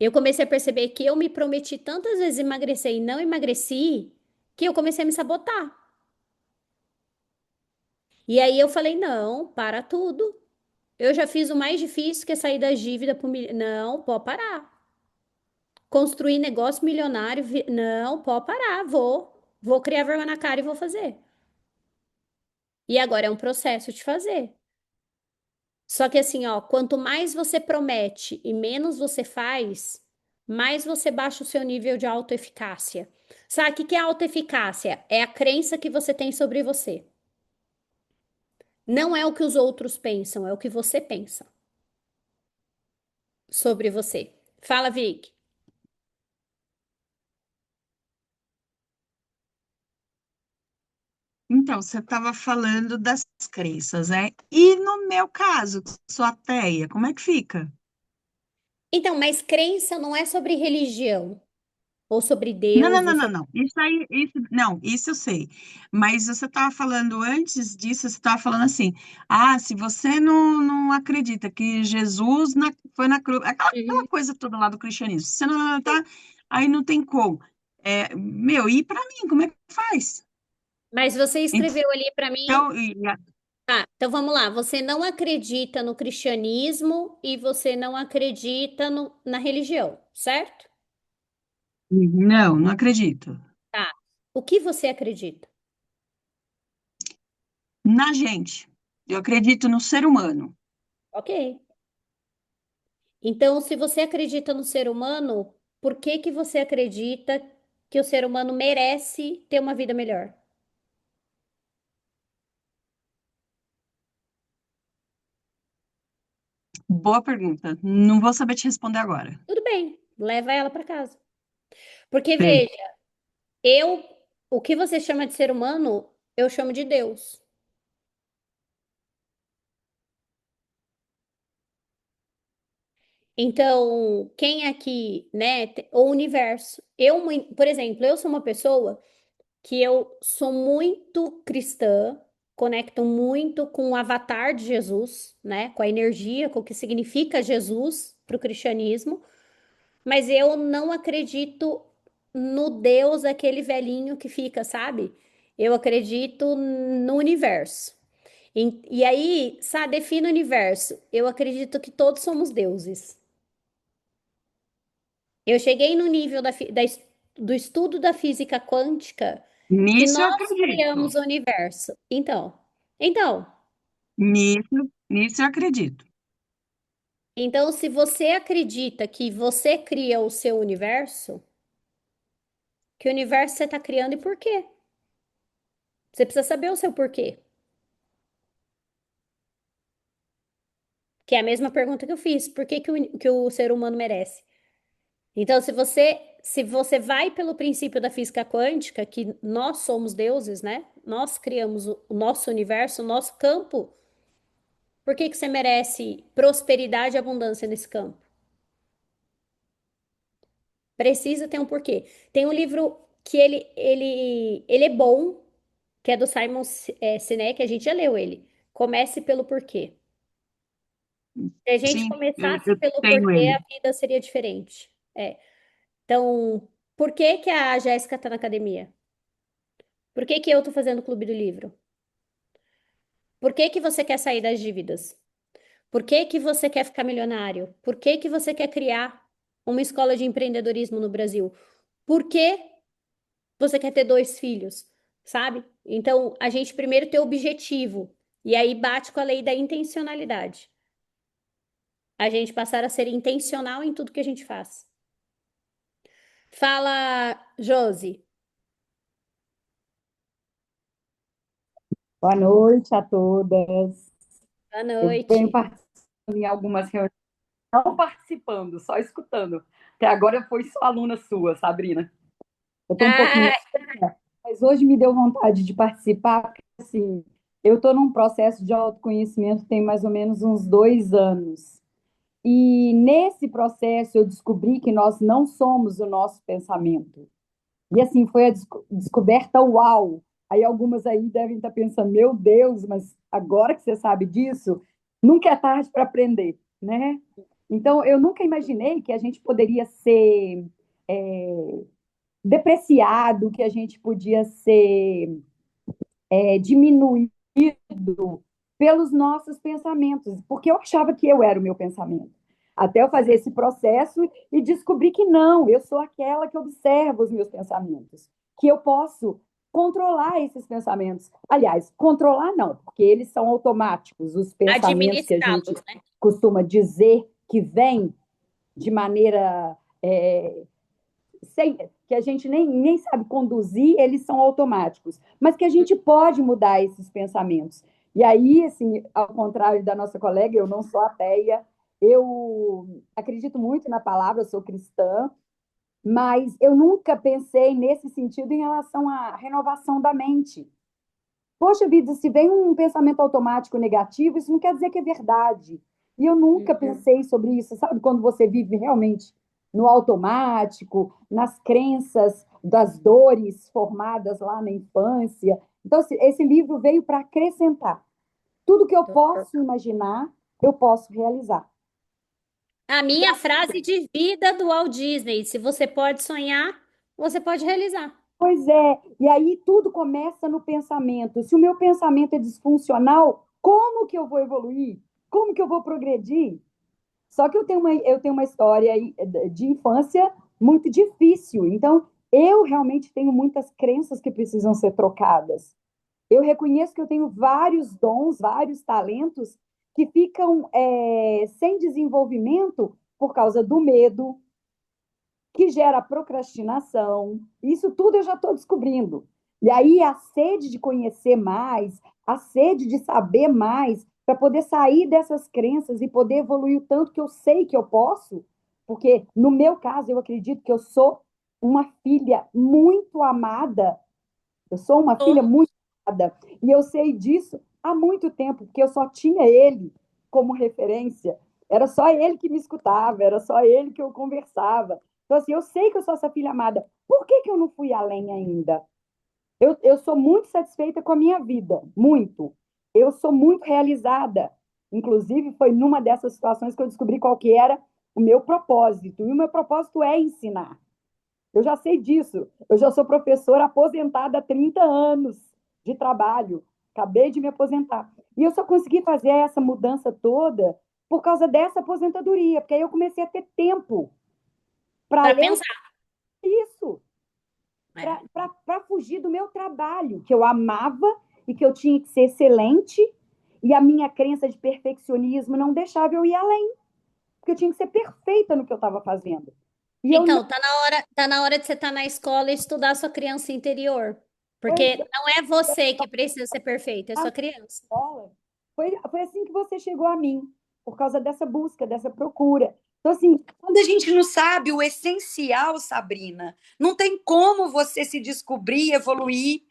Eu comecei a perceber que eu me prometi tantas vezes emagrecer e não emagreci, que eu comecei a me sabotar. E aí eu falei: não, para tudo. Eu já fiz o mais difícil, que é sair da dívida pro Não, pode parar. Construir negócio milionário, não, pode parar, vou criar vergonha na cara e vou fazer. E agora é um processo de fazer. Só que assim, ó, quanto mais você promete e menos você faz, mais você baixa o seu nível de autoeficácia. Sabe o que é autoeficácia? É a crença que você tem sobre você. Não é o que os outros pensam, é o que você pensa sobre você. Fala, Vic. Então, você estava falando das crenças, né? E no meu caso, que sou ateia, como é que fica? Então, mas crença não é sobre religião ou sobre Não, não, Deus não, ou não, sobre... não. Isso aí, não, isso eu sei. Mas você estava falando antes disso, você estava falando assim, se você não acredita que Jesus foi na cruz, aquela Uhum. coisa toda lá do cristianismo, se você não tá, aí não tem como. E para mim, como é que faz? Mas você escreveu ali para mim. Então, Tá, então vamos lá. Você não acredita no cristianismo e você não acredita na religião, certo? não acredito. Tá. O que você acredita? Na gente. Eu acredito no ser humano. Ok. Então, se você acredita no ser humano, por que que você acredita que o ser humano merece ter uma vida melhor? Boa pergunta. Não vou saber te responder agora. Tudo bem, leva ela para casa. Porque Sei. veja, eu, o que você chama de ser humano, eu chamo de Deus. Então, quem aqui, né, o universo. Por exemplo, eu sou uma pessoa que eu sou muito cristã, conecto muito com o avatar de Jesus, né, com a energia, com o que significa Jesus para o cristianismo, mas eu não acredito no Deus, aquele velhinho que fica, sabe? Eu acredito no universo. E aí, sabe, define o universo. Eu acredito que todos somos deuses. Eu cheguei no nível do estudo da física quântica que Nisso eu nós criamos acredito. o universo. Então, Nisso eu acredito. então, se você acredita que você cria o seu universo, que universo você está criando e por quê? Você precisa saber o seu porquê. Que é a mesma pergunta que eu fiz. Por que que o ser humano merece? Então, se você vai pelo princípio da física quântica, que nós somos deuses, né? Nós criamos o nosso universo, o nosso campo. Por que que você merece prosperidade e abundância nesse campo? Precisa ter um porquê. Tem um livro que ele é bom, que é do Simon Sinek, a gente já leu ele. Comece pelo porquê. Se a gente Sim, começasse eu pelo tenho porquê, ele. a vida seria diferente. Então, por que que a Jéssica está na academia? Por que que eu estou fazendo o Clube do Livro? Por que que você quer sair das dívidas? Por que que você quer ficar milionário? Por que que você quer criar uma escola de empreendedorismo no Brasil? Por que você quer ter dois filhos? Sabe? Então, a gente primeiro tem objetivo, e aí bate com a lei da intencionalidade. A gente passar a ser intencional em tudo que a gente faz. Fala, Josi. Boa noite a todas. Boa Eu venho noite. participando em algumas reuniões, não participando, só escutando. Até agora eu fui só aluna sua, Sabrina. Eu estou um pouquinho, Ah, mas hoje me deu vontade de participar, porque assim, eu estou num processo de autoconhecimento tem mais ou menos uns 2 anos. E nesse processo eu descobri que nós não somos o nosso pensamento. E assim, foi a descoberta uau. Aí algumas aí devem estar pensando, meu Deus, mas agora que você sabe disso, nunca é tarde para aprender, né? Então, eu nunca imaginei que a gente poderia ser depreciado, que a gente podia ser diminuído pelos nossos pensamentos, porque eu achava que eu era o meu pensamento. Até eu fazer esse processo e descobrir que não, eu sou aquela que observa os meus pensamentos, que eu posso controlar esses pensamentos. Aliás, controlar não, porque eles são automáticos, os pensamentos que a gente administrá-los, né? costuma dizer que vêm de maneira sem, que a gente nem sabe conduzir, eles são automáticos, mas que a gente pode mudar esses pensamentos. E aí, assim, ao contrário da nossa colega, eu não sou ateia, eu acredito muito na palavra, sou cristã, mas eu nunca pensei nesse sentido em relação à renovação da mente. Poxa vida, se vem um pensamento automático negativo, isso não quer dizer que é verdade. E eu nunca pensei sobre isso, sabe? Quando você vive realmente no automático, nas crenças das dores formadas lá na infância. Então, esse livro veio para acrescentar. Tudo que eu posso imaginar, eu posso realizar. A minha frase de vida do Walt Disney: se você pode sonhar, você pode realizar. Pois é, e aí tudo começa no pensamento. Se o meu pensamento é disfuncional, como que eu vou evoluir? Como que eu vou progredir? Só que eu tenho uma história de infância muito difícil. Então, eu realmente tenho muitas crenças que precisam ser trocadas. Eu reconheço que eu tenho vários dons, vários talentos que ficam sem desenvolvimento por causa do medo, que gera procrastinação. Isso tudo eu já estou descobrindo. E aí a sede de conhecer mais, a sede de saber mais, para poder sair dessas crenças e poder evoluir o tanto que eu sei que eu posso, porque no meu caso eu acredito que eu sou uma filha muito amada, eu sou uma filha muito amada, e eu sei disso há muito tempo, porque eu só tinha ele como referência. Era só ele que me escutava, era só ele que eu conversava. Então, assim, eu sei que eu sou essa filha amada. Por que que eu não fui além ainda? Eu sou muito satisfeita com a minha vida, muito. Eu sou muito realizada. Inclusive, foi numa dessas situações que eu descobri qual que era o meu propósito. E o meu propósito é ensinar. Eu já sei disso. Eu já sou professora aposentada há 30 anos de trabalho. Acabei de me aposentar. E eu só consegui fazer essa mudança toda por causa dessa aposentadoria, porque aí eu comecei a ter tempo para Para eu pensar. isso, É. para fugir do meu trabalho, que eu amava e que eu tinha que ser excelente, e a minha crença de perfeccionismo não deixava eu ir além, porque eu tinha que ser perfeita no que eu estava fazendo. E eu não. Então, tá na hora de você estar na escola e estudar a sua criança interior. Porque não é você que precisa ser perfeito, é sua criança. Escola, foi assim que você chegou a mim, por causa dessa busca, dessa procura. Então, assim, Quando a gente não sabe o essencial, Sabrina, não tem como você se descobrir, evoluir.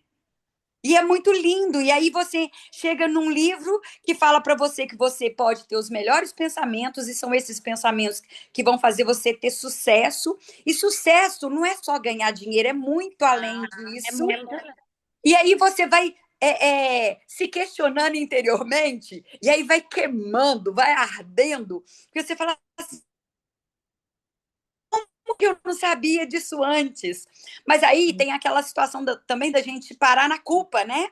E é muito lindo. E aí você chega num livro que fala para você que você pode ter os melhores pensamentos e são esses pensamentos que vão fazer você ter sucesso. E sucesso não é só ganhar dinheiro, é muito além É disso. muito. E aí você vai se questionando interiormente, e aí vai queimando, vai ardendo, porque você fala assim, como que eu não sabia disso antes? Mas aí tem aquela situação também da gente parar na culpa, né?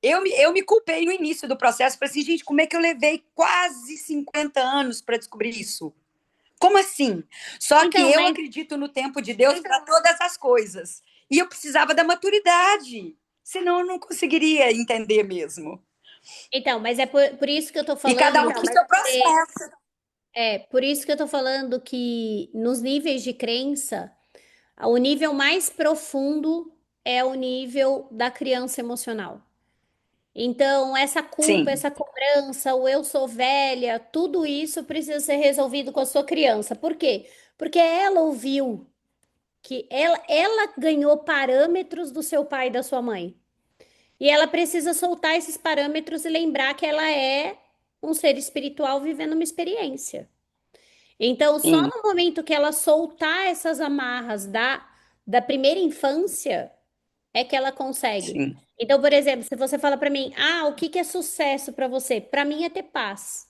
Eu me culpei no início do processo, falei assim, gente, como é que eu levei quase 50 anos para descobrir isso? Como assim? Só que Então, eu mas acredito no tempo de Deus para todas as coisas. E eu precisava da maturidade, senão eu não conseguiria entender mesmo. mas é por isso que eu tô E cada falando um que tem seu processo. por isso que eu tô falando que nos níveis de crença, o nível mais profundo é o nível da criança emocional. Então, essa culpa, Sim, essa cobrança, o eu sou velha, tudo isso precisa ser resolvido com a sua criança. Por quê? Porque ela ouviu que ela ganhou parâmetros do seu pai e da sua mãe. E ela precisa soltar esses parâmetros e lembrar que ela é um ser espiritual vivendo uma experiência. Então, só sim, no momento que ela soltar essas amarras da primeira infância é que ela consegue. sim, Então, por exemplo, se você fala para mim, o que que é sucesso para você? Para mim é ter paz,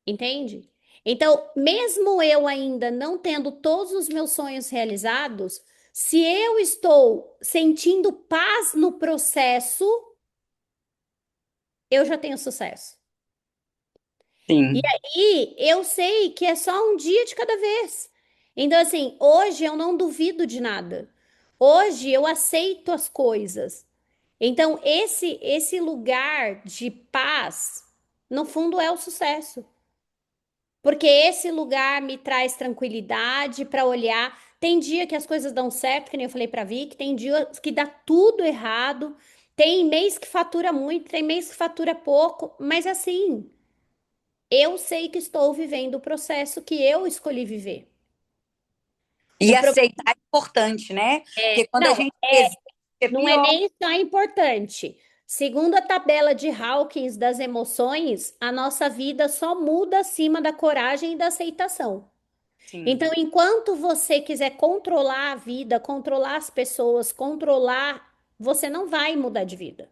entende? Então, mesmo eu ainda não tendo todos os meus sonhos realizados, se eu estou sentindo paz no processo, eu já tenho sucesso. E sim, aí, eu sei que é só um dia de cada vez. Então, assim, hoje eu não duvido de nada. Hoje eu aceito as coisas. Então, esse lugar de paz, no fundo, é o sucesso. Porque esse lugar me traz tranquilidade para olhar. Tem dia que as coisas dão certo, que nem eu falei para Vicky, tem dia que dá tudo errado. Tem mês que fatura muito, tem mês que fatura pouco, mas assim, eu sei que estou vivendo o processo que eu escolhi viver. E O pro... aceitar é importante, né? Porque quando a Não, gente resiste, é não é pior. nem só importante. Segundo a tabela de Hawkins das emoções, a nossa vida só muda acima da coragem e da aceitação. Sim. Então, enquanto você quiser controlar a vida, controlar as pessoas, controlar, você não vai mudar de vida.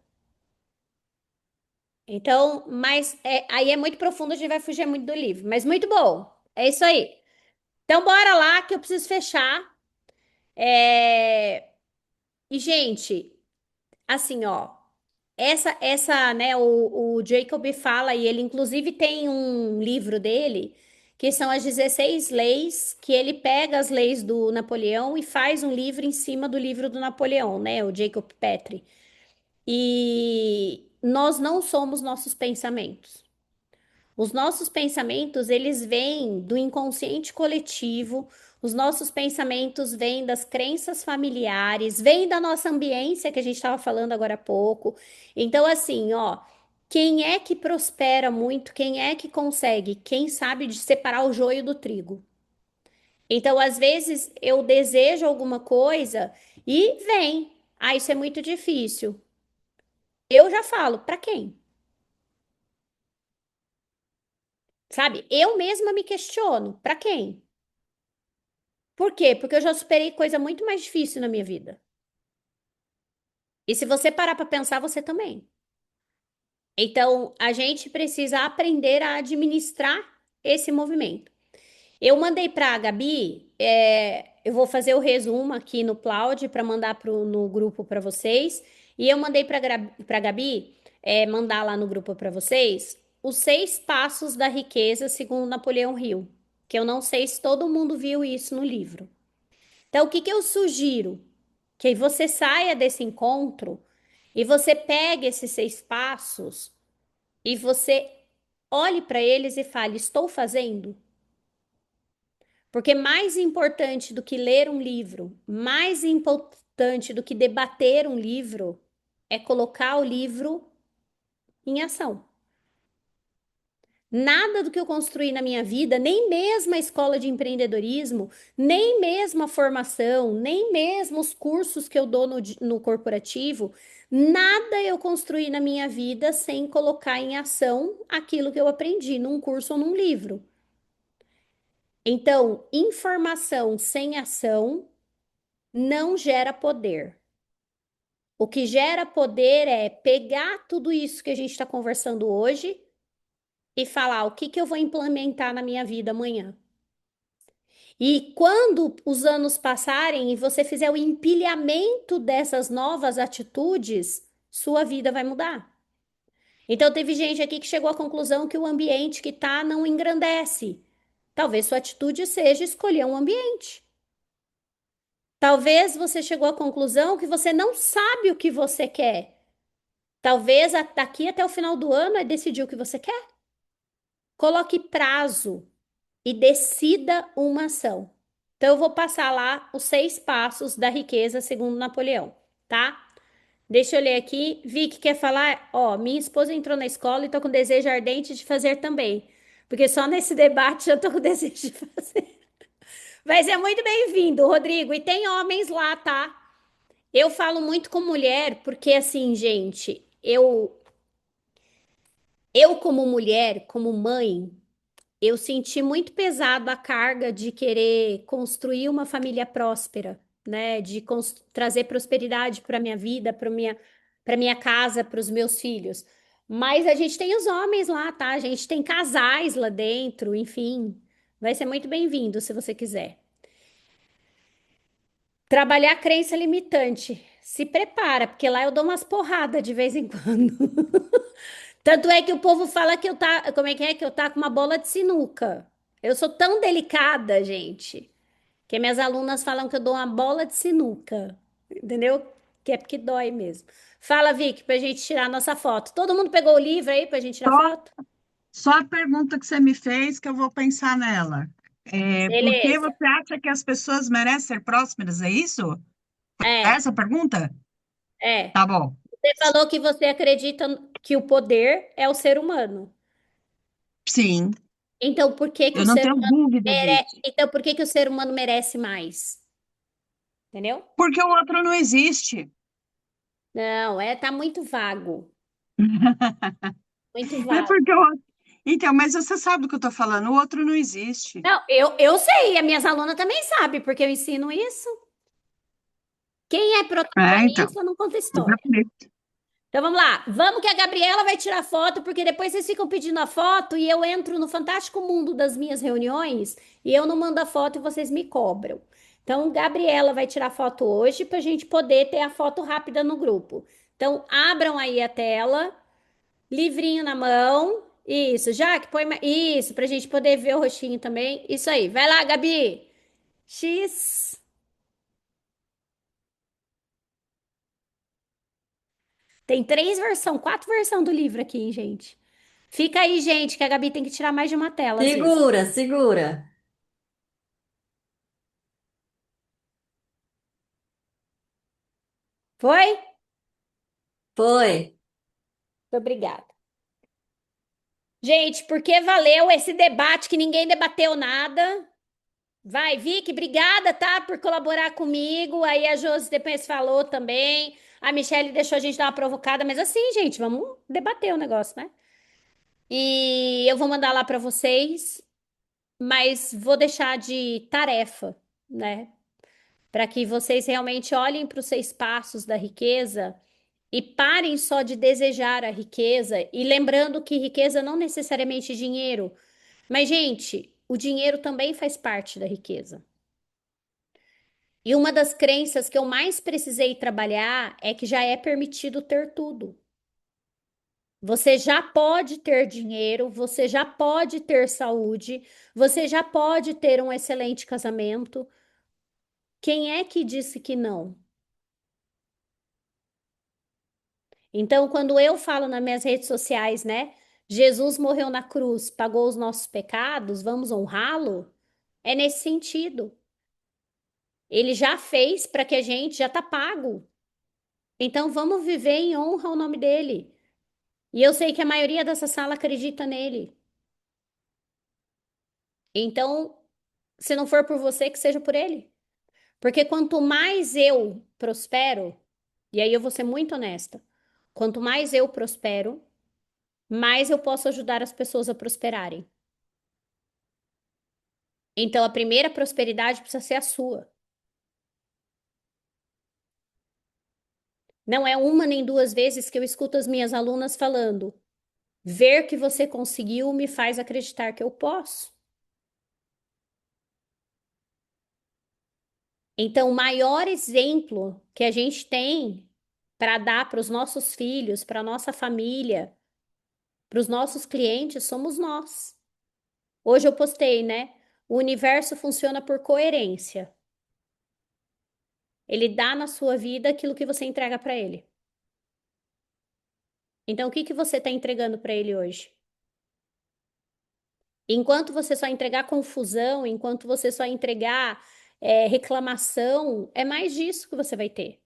Então, mas aí é muito profundo, a gente vai fugir muito do livro. Mas muito bom. É isso aí. Então, bora lá que eu preciso fechar. E, gente, assim, ó. Né, o Jacob fala, e ele inclusive tem um livro dele, que são as 16 leis, que ele pega as leis do Napoleão e faz um livro em cima do livro do Napoleão, né, o Jacob Petrie. E nós não somos nossos pensamentos. Os nossos pensamentos, eles vêm do inconsciente coletivo, os nossos pensamentos vêm das crenças familiares, vêm da nossa ambiência, que a gente estava falando agora há pouco. Então, assim, ó, quem é que prospera muito? Quem é que consegue? Quem sabe de separar o joio do trigo? Então, às vezes, eu desejo alguma coisa e vem. Isso é muito difícil. Eu já falo, para quem? Sabe? Eu mesma me questiono, para quem? Por quê? Porque eu já superei coisa muito mais difícil na minha vida. E se você parar para pensar, você também. Então, a gente precisa aprender a administrar esse movimento. Eu mandei para a Gabi, eu vou fazer o resumo aqui no Cloud para mandar no grupo para vocês. E eu mandei para a Gabi, mandar lá no grupo para vocês, os 6 passos da riqueza segundo Napoleão Hill, que eu não sei se todo mundo viu isso no livro. Então, o que que eu sugiro? Que você saia desse encontro e você pegue esses 6 passos e você olhe para eles e fale: estou fazendo? Porque mais importante do que ler um livro, mais importante do que debater um livro, é colocar o livro em ação. Nada do que eu construí na minha vida, nem mesmo a escola de empreendedorismo, nem mesmo a formação, nem mesmo os cursos que eu dou no corporativo, nada eu construí na minha vida sem colocar em ação aquilo que eu aprendi num curso ou num livro. Então, informação sem ação não gera poder. O que gera poder é pegar tudo isso que a gente está conversando hoje e falar o que que eu vou implementar na minha vida amanhã. E quando os anos passarem e você fizer o empilhamento dessas novas atitudes, sua vida vai mudar. Então, teve gente aqui que chegou à conclusão que o ambiente que tá não engrandece. Talvez sua atitude seja escolher um ambiente. Talvez você chegou à conclusão que você não sabe o que você quer. Talvez daqui até o final do ano é decidir o que você quer. Coloque prazo e decida uma ação. Então, eu vou passar lá os 6 passos da riqueza segundo Napoleão, tá? Deixa eu ler aqui. Vicky quer falar? Ó, minha esposa entrou na escola e tô com desejo ardente de fazer também. Porque só nesse debate já tô com desejo de fazer. Vai ser muito bem-vindo, Rodrigo. E tem homens lá, tá? Eu falo muito com mulher porque, assim, gente, eu como mulher, como mãe, eu senti muito pesado a carga de querer construir uma família próspera, né? De trazer prosperidade para minha vida, para minha casa, para os meus filhos. Mas a gente tem os homens lá, tá? A gente tem casais lá dentro, enfim. Vai ser muito bem-vindo se você quiser. Trabalhar crença limitante. Se prepara, porque lá eu dou umas porradas de vez em quando. Tanto é que o povo fala que eu tá, como é que eu tá com uma bola de sinuca. Eu sou tão delicada, gente, que minhas alunas falam que eu dou uma bola de sinuca. Entendeu? Que é porque dói mesmo. Fala, Vicky, pra gente tirar a nossa foto. Todo mundo pegou o livro aí pra gente tirar Só, foto? só a pergunta que você me fez que eu vou pensar nela. Por que Beleza. você acha que as pessoas merecem ser prósperas? É isso? É, Essa a pergunta? é. Tá bom. Você falou que você acredita que o poder é o ser humano. Sim, Então, por que que o eu não ser tenho humano dúvida disso. Então, por que que o ser humano merece mais? Entendeu? Porque o outro não existe. Não, tá muito vago. Muito É vago. porque o outro... Então, mas você sabe do que eu estou falando, o outro não existe. Não, eu sei, as minhas alunas também sabem, porque eu ensino isso. Quem é Então, protagonista não conta história. exatamente. Então vamos lá, vamos que a Gabriela vai tirar foto, porque depois vocês ficam pedindo a foto e eu entro no fantástico mundo das minhas reuniões e eu não mando a foto e vocês me cobram. Então, Gabriela vai tirar foto hoje para a gente poder ter a foto rápida no grupo. Então, abram aí a tela, livrinho na mão. Isso, Jaque, põe isso, para a gente poder ver o rostinho também. Isso aí, vai lá, Gabi. X. Tem 4 versões do livro aqui, hein, gente. Fica aí, gente, que a Gabi tem que tirar mais de uma tela às vezes. Segura, segura. Foi? Foi. Muito obrigada. Gente, porque valeu esse debate que ninguém debateu nada. Vai, Vicky, obrigada, tá, por colaborar comigo. Aí a Josi depois falou também. A Michelle deixou a gente dar uma provocada, mas assim, gente, vamos debater o negócio, né? E eu vou mandar lá para vocês, mas vou deixar de tarefa, né? Para que vocês realmente olhem para os 6 passos da riqueza e parem só de desejar a riqueza e lembrando que riqueza não necessariamente é dinheiro, mas gente, o dinheiro também faz parte da riqueza. E uma das crenças que eu mais precisei trabalhar é que já é permitido ter tudo. Você já pode ter dinheiro, você já pode ter saúde, você já pode ter um excelente casamento. Quem é que disse que não? Então, quando eu falo nas minhas redes sociais, né? Jesus morreu na cruz, pagou os nossos pecados, vamos honrá-lo? É nesse sentido. Ele já fez para que a gente já tá pago. Então, vamos viver em honra ao nome dele. E eu sei que a maioria dessa sala acredita nele. Então, se não for por você, que seja por ele. Porque quanto mais eu prospero, e aí eu vou ser muito honesta, quanto mais eu prospero, mais eu posso ajudar as pessoas a prosperarem. Então, a primeira prosperidade precisa ser a sua. Não é uma nem duas vezes que eu escuto as minhas alunas falando: ver que você conseguiu me faz acreditar que eu posso. Então, o maior exemplo que a gente tem para dar para os nossos filhos, para a nossa família, para os nossos clientes, somos nós. Hoje eu postei, né? O universo funciona por coerência. Ele dá na sua vida aquilo que você entrega para ele. Então, o que que você está entregando para ele hoje? Enquanto você só entregar confusão, enquanto você só entregar reclamação, é mais disso que você vai ter.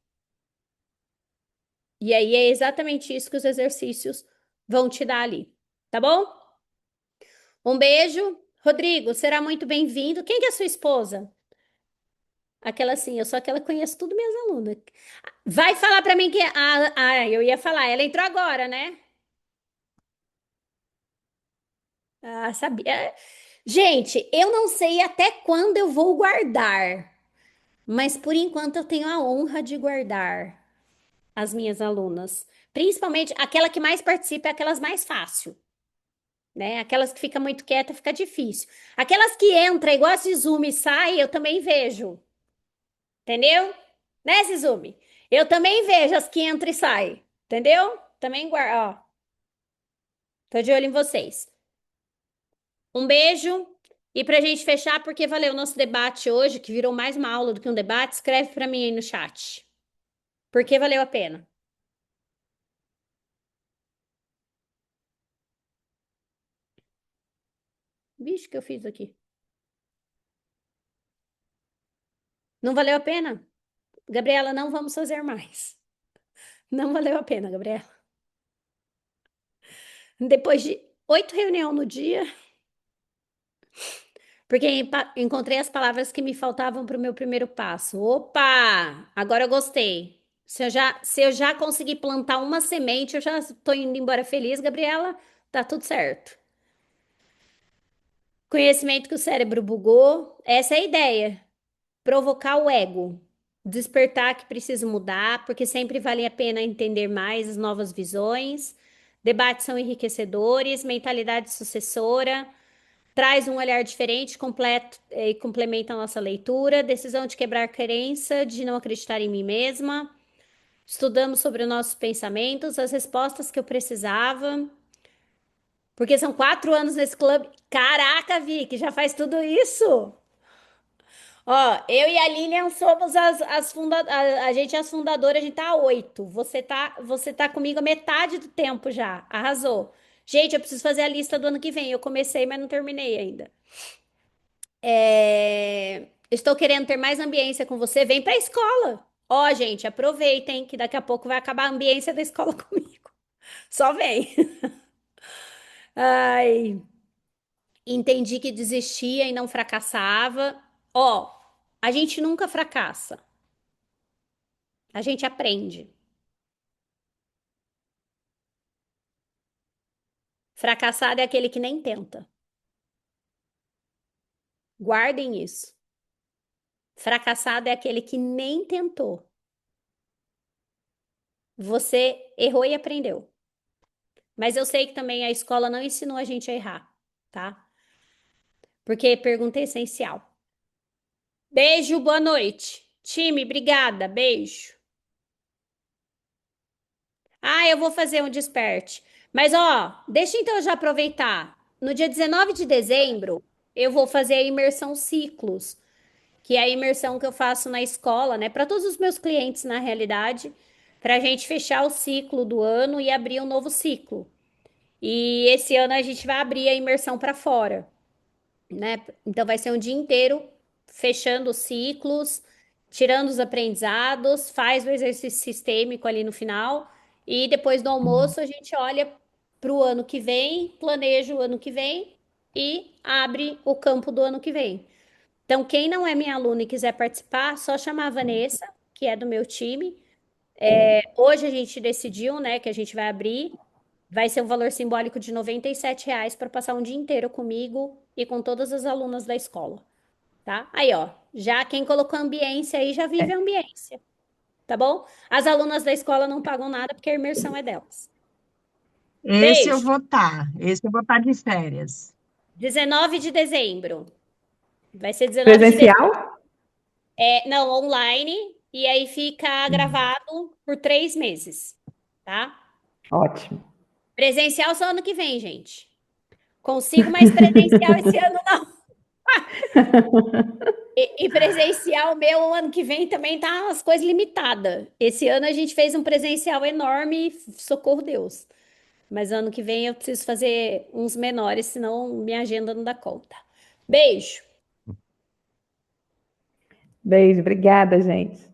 E aí é exatamente isso que os exercícios vão te dar ali, tá bom? Um beijo. Rodrigo, será muito bem-vindo. Quem que é sua esposa? Aquela assim, eu sou aquela que conheço tudo minhas alunas. Vai falar pra mim que. Eu ia falar, ela entrou agora, né? Ah, sabia. Gente, eu não sei até quando eu vou guardar, mas por enquanto eu tenho a honra de guardar as minhas alunas. Principalmente aquela que mais participa, é aquelas mais fácil, né? Aquelas que fica muito quieta, fica difícil. Aquelas que entra igual a Zizumi e sai, eu também vejo. Entendeu? Né, Zizumi? Eu também vejo as que entram e saem. Entendeu? Também guardo, ó. Tô de olho em vocês. Um beijo. E pra gente fechar, porque valeu o nosso debate hoje, que virou mais uma aula do que um debate, escreve pra mim aí no chat. Porque valeu a pena. Bicho, que eu fiz aqui. Não valeu a pena? Gabriela, não vamos fazer mais. Não valeu a pena, Gabriela. Depois de 8 reuniões no dia, porque encontrei as palavras que me faltavam para o meu primeiro passo. Opa! Agora eu gostei. Se eu já consegui plantar uma semente, eu já estou indo embora feliz, Gabriela. Tá tudo certo. Conhecimento que o cérebro bugou. Essa é a ideia. Provocar o ego. Despertar que preciso mudar, porque sempre vale a pena entender mais as novas visões. Debates são enriquecedores, mentalidade sucessora. Traz um olhar diferente, completo e complementa a nossa leitura. Decisão de quebrar crença, de não acreditar em mim mesma. Estudamos sobre os nossos pensamentos, as respostas que eu precisava. Porque são 4 anos nesse clube. Caraca, Vicky, já faz tudo isso? Ó, eu e a Lilian somos a gente é as fundadoras, a gente tá há 8. Você tá comigo a metade do tempo já. Arrasou. Gente, eu preciso fazer a lista do ano que vem. Eu comecei, mas não terminei ainda. Estou querendo ter mais ambiência com você. Vem para a escola. Ó, gente, aproveitem que daqui a pouco vai acabar a ambiência da escola comigo. Só vem. Ai, entendi que desistia e não fracassava. Ó, a gente nunca fracassa. A gente aprende. Fracassado é aquele que nem tenta. Guardem isso. Fracassado é aquele que nem tentou. Você errou e aprendeu. Mas eu sei que também a escola não ensinou a gente a errar, tá? Porque pergunta é essencial. Beijo, boa noite. Time, obrigada. Beijo. Ah, eu vou fazer um desperte. Mas, ó, deixa então eu já aproveitar. No dia 19 de dezembro, eu vou fazer a imersão ciclos, que é a imersão que eu faço na escola, né? Para todos os meus clientes, na realidade, para a gente fechar o ciclo do ano e abrir um novo ciclo. E esse ano a gente vai abrir a imersão para fora, né? Então vai ser um dia inteiro fechando os ciclos, tirando os aprendizados, faz o exercício sistêmico ali no final e depois do almoço a gente olha para o ano que vem, planeja o ano que vem e abre o campo do ano que vem. Então, quem não é minha aluna e quiser participar, só chamar a Vanessa, que é do meu time. Hoje a gente decidiu, né, que a gente vai abrir. Vai ser um valor simbólico de R$ 97 para passar um dia inteiro comigo e com todas as alunas da escola, tá? Aí, ó, já quem colocou ambiência aí já vive a ambiência, tá bom? As alunas da escola não pagam nada porque a imersão é delas. Beijo. Esse eu vou estar de férias. 19 de dezembro. Vai ser 19 de dezembro. Presencial? Não, online. E aí fica gravado por 3 meses, tá? Ótimo. Presencial só ano que vem, gente. Consigo mais presencial esse ano, não. E presencial meu ano que vem também tá as coisas limitadas. Esse ano a gente fez um presencial enorme, socorro Deus. Mas ano que vem eu preciso fazer uns menores, senão minha agenda não dá conta. Beijo. Beijo, obrigada, gente.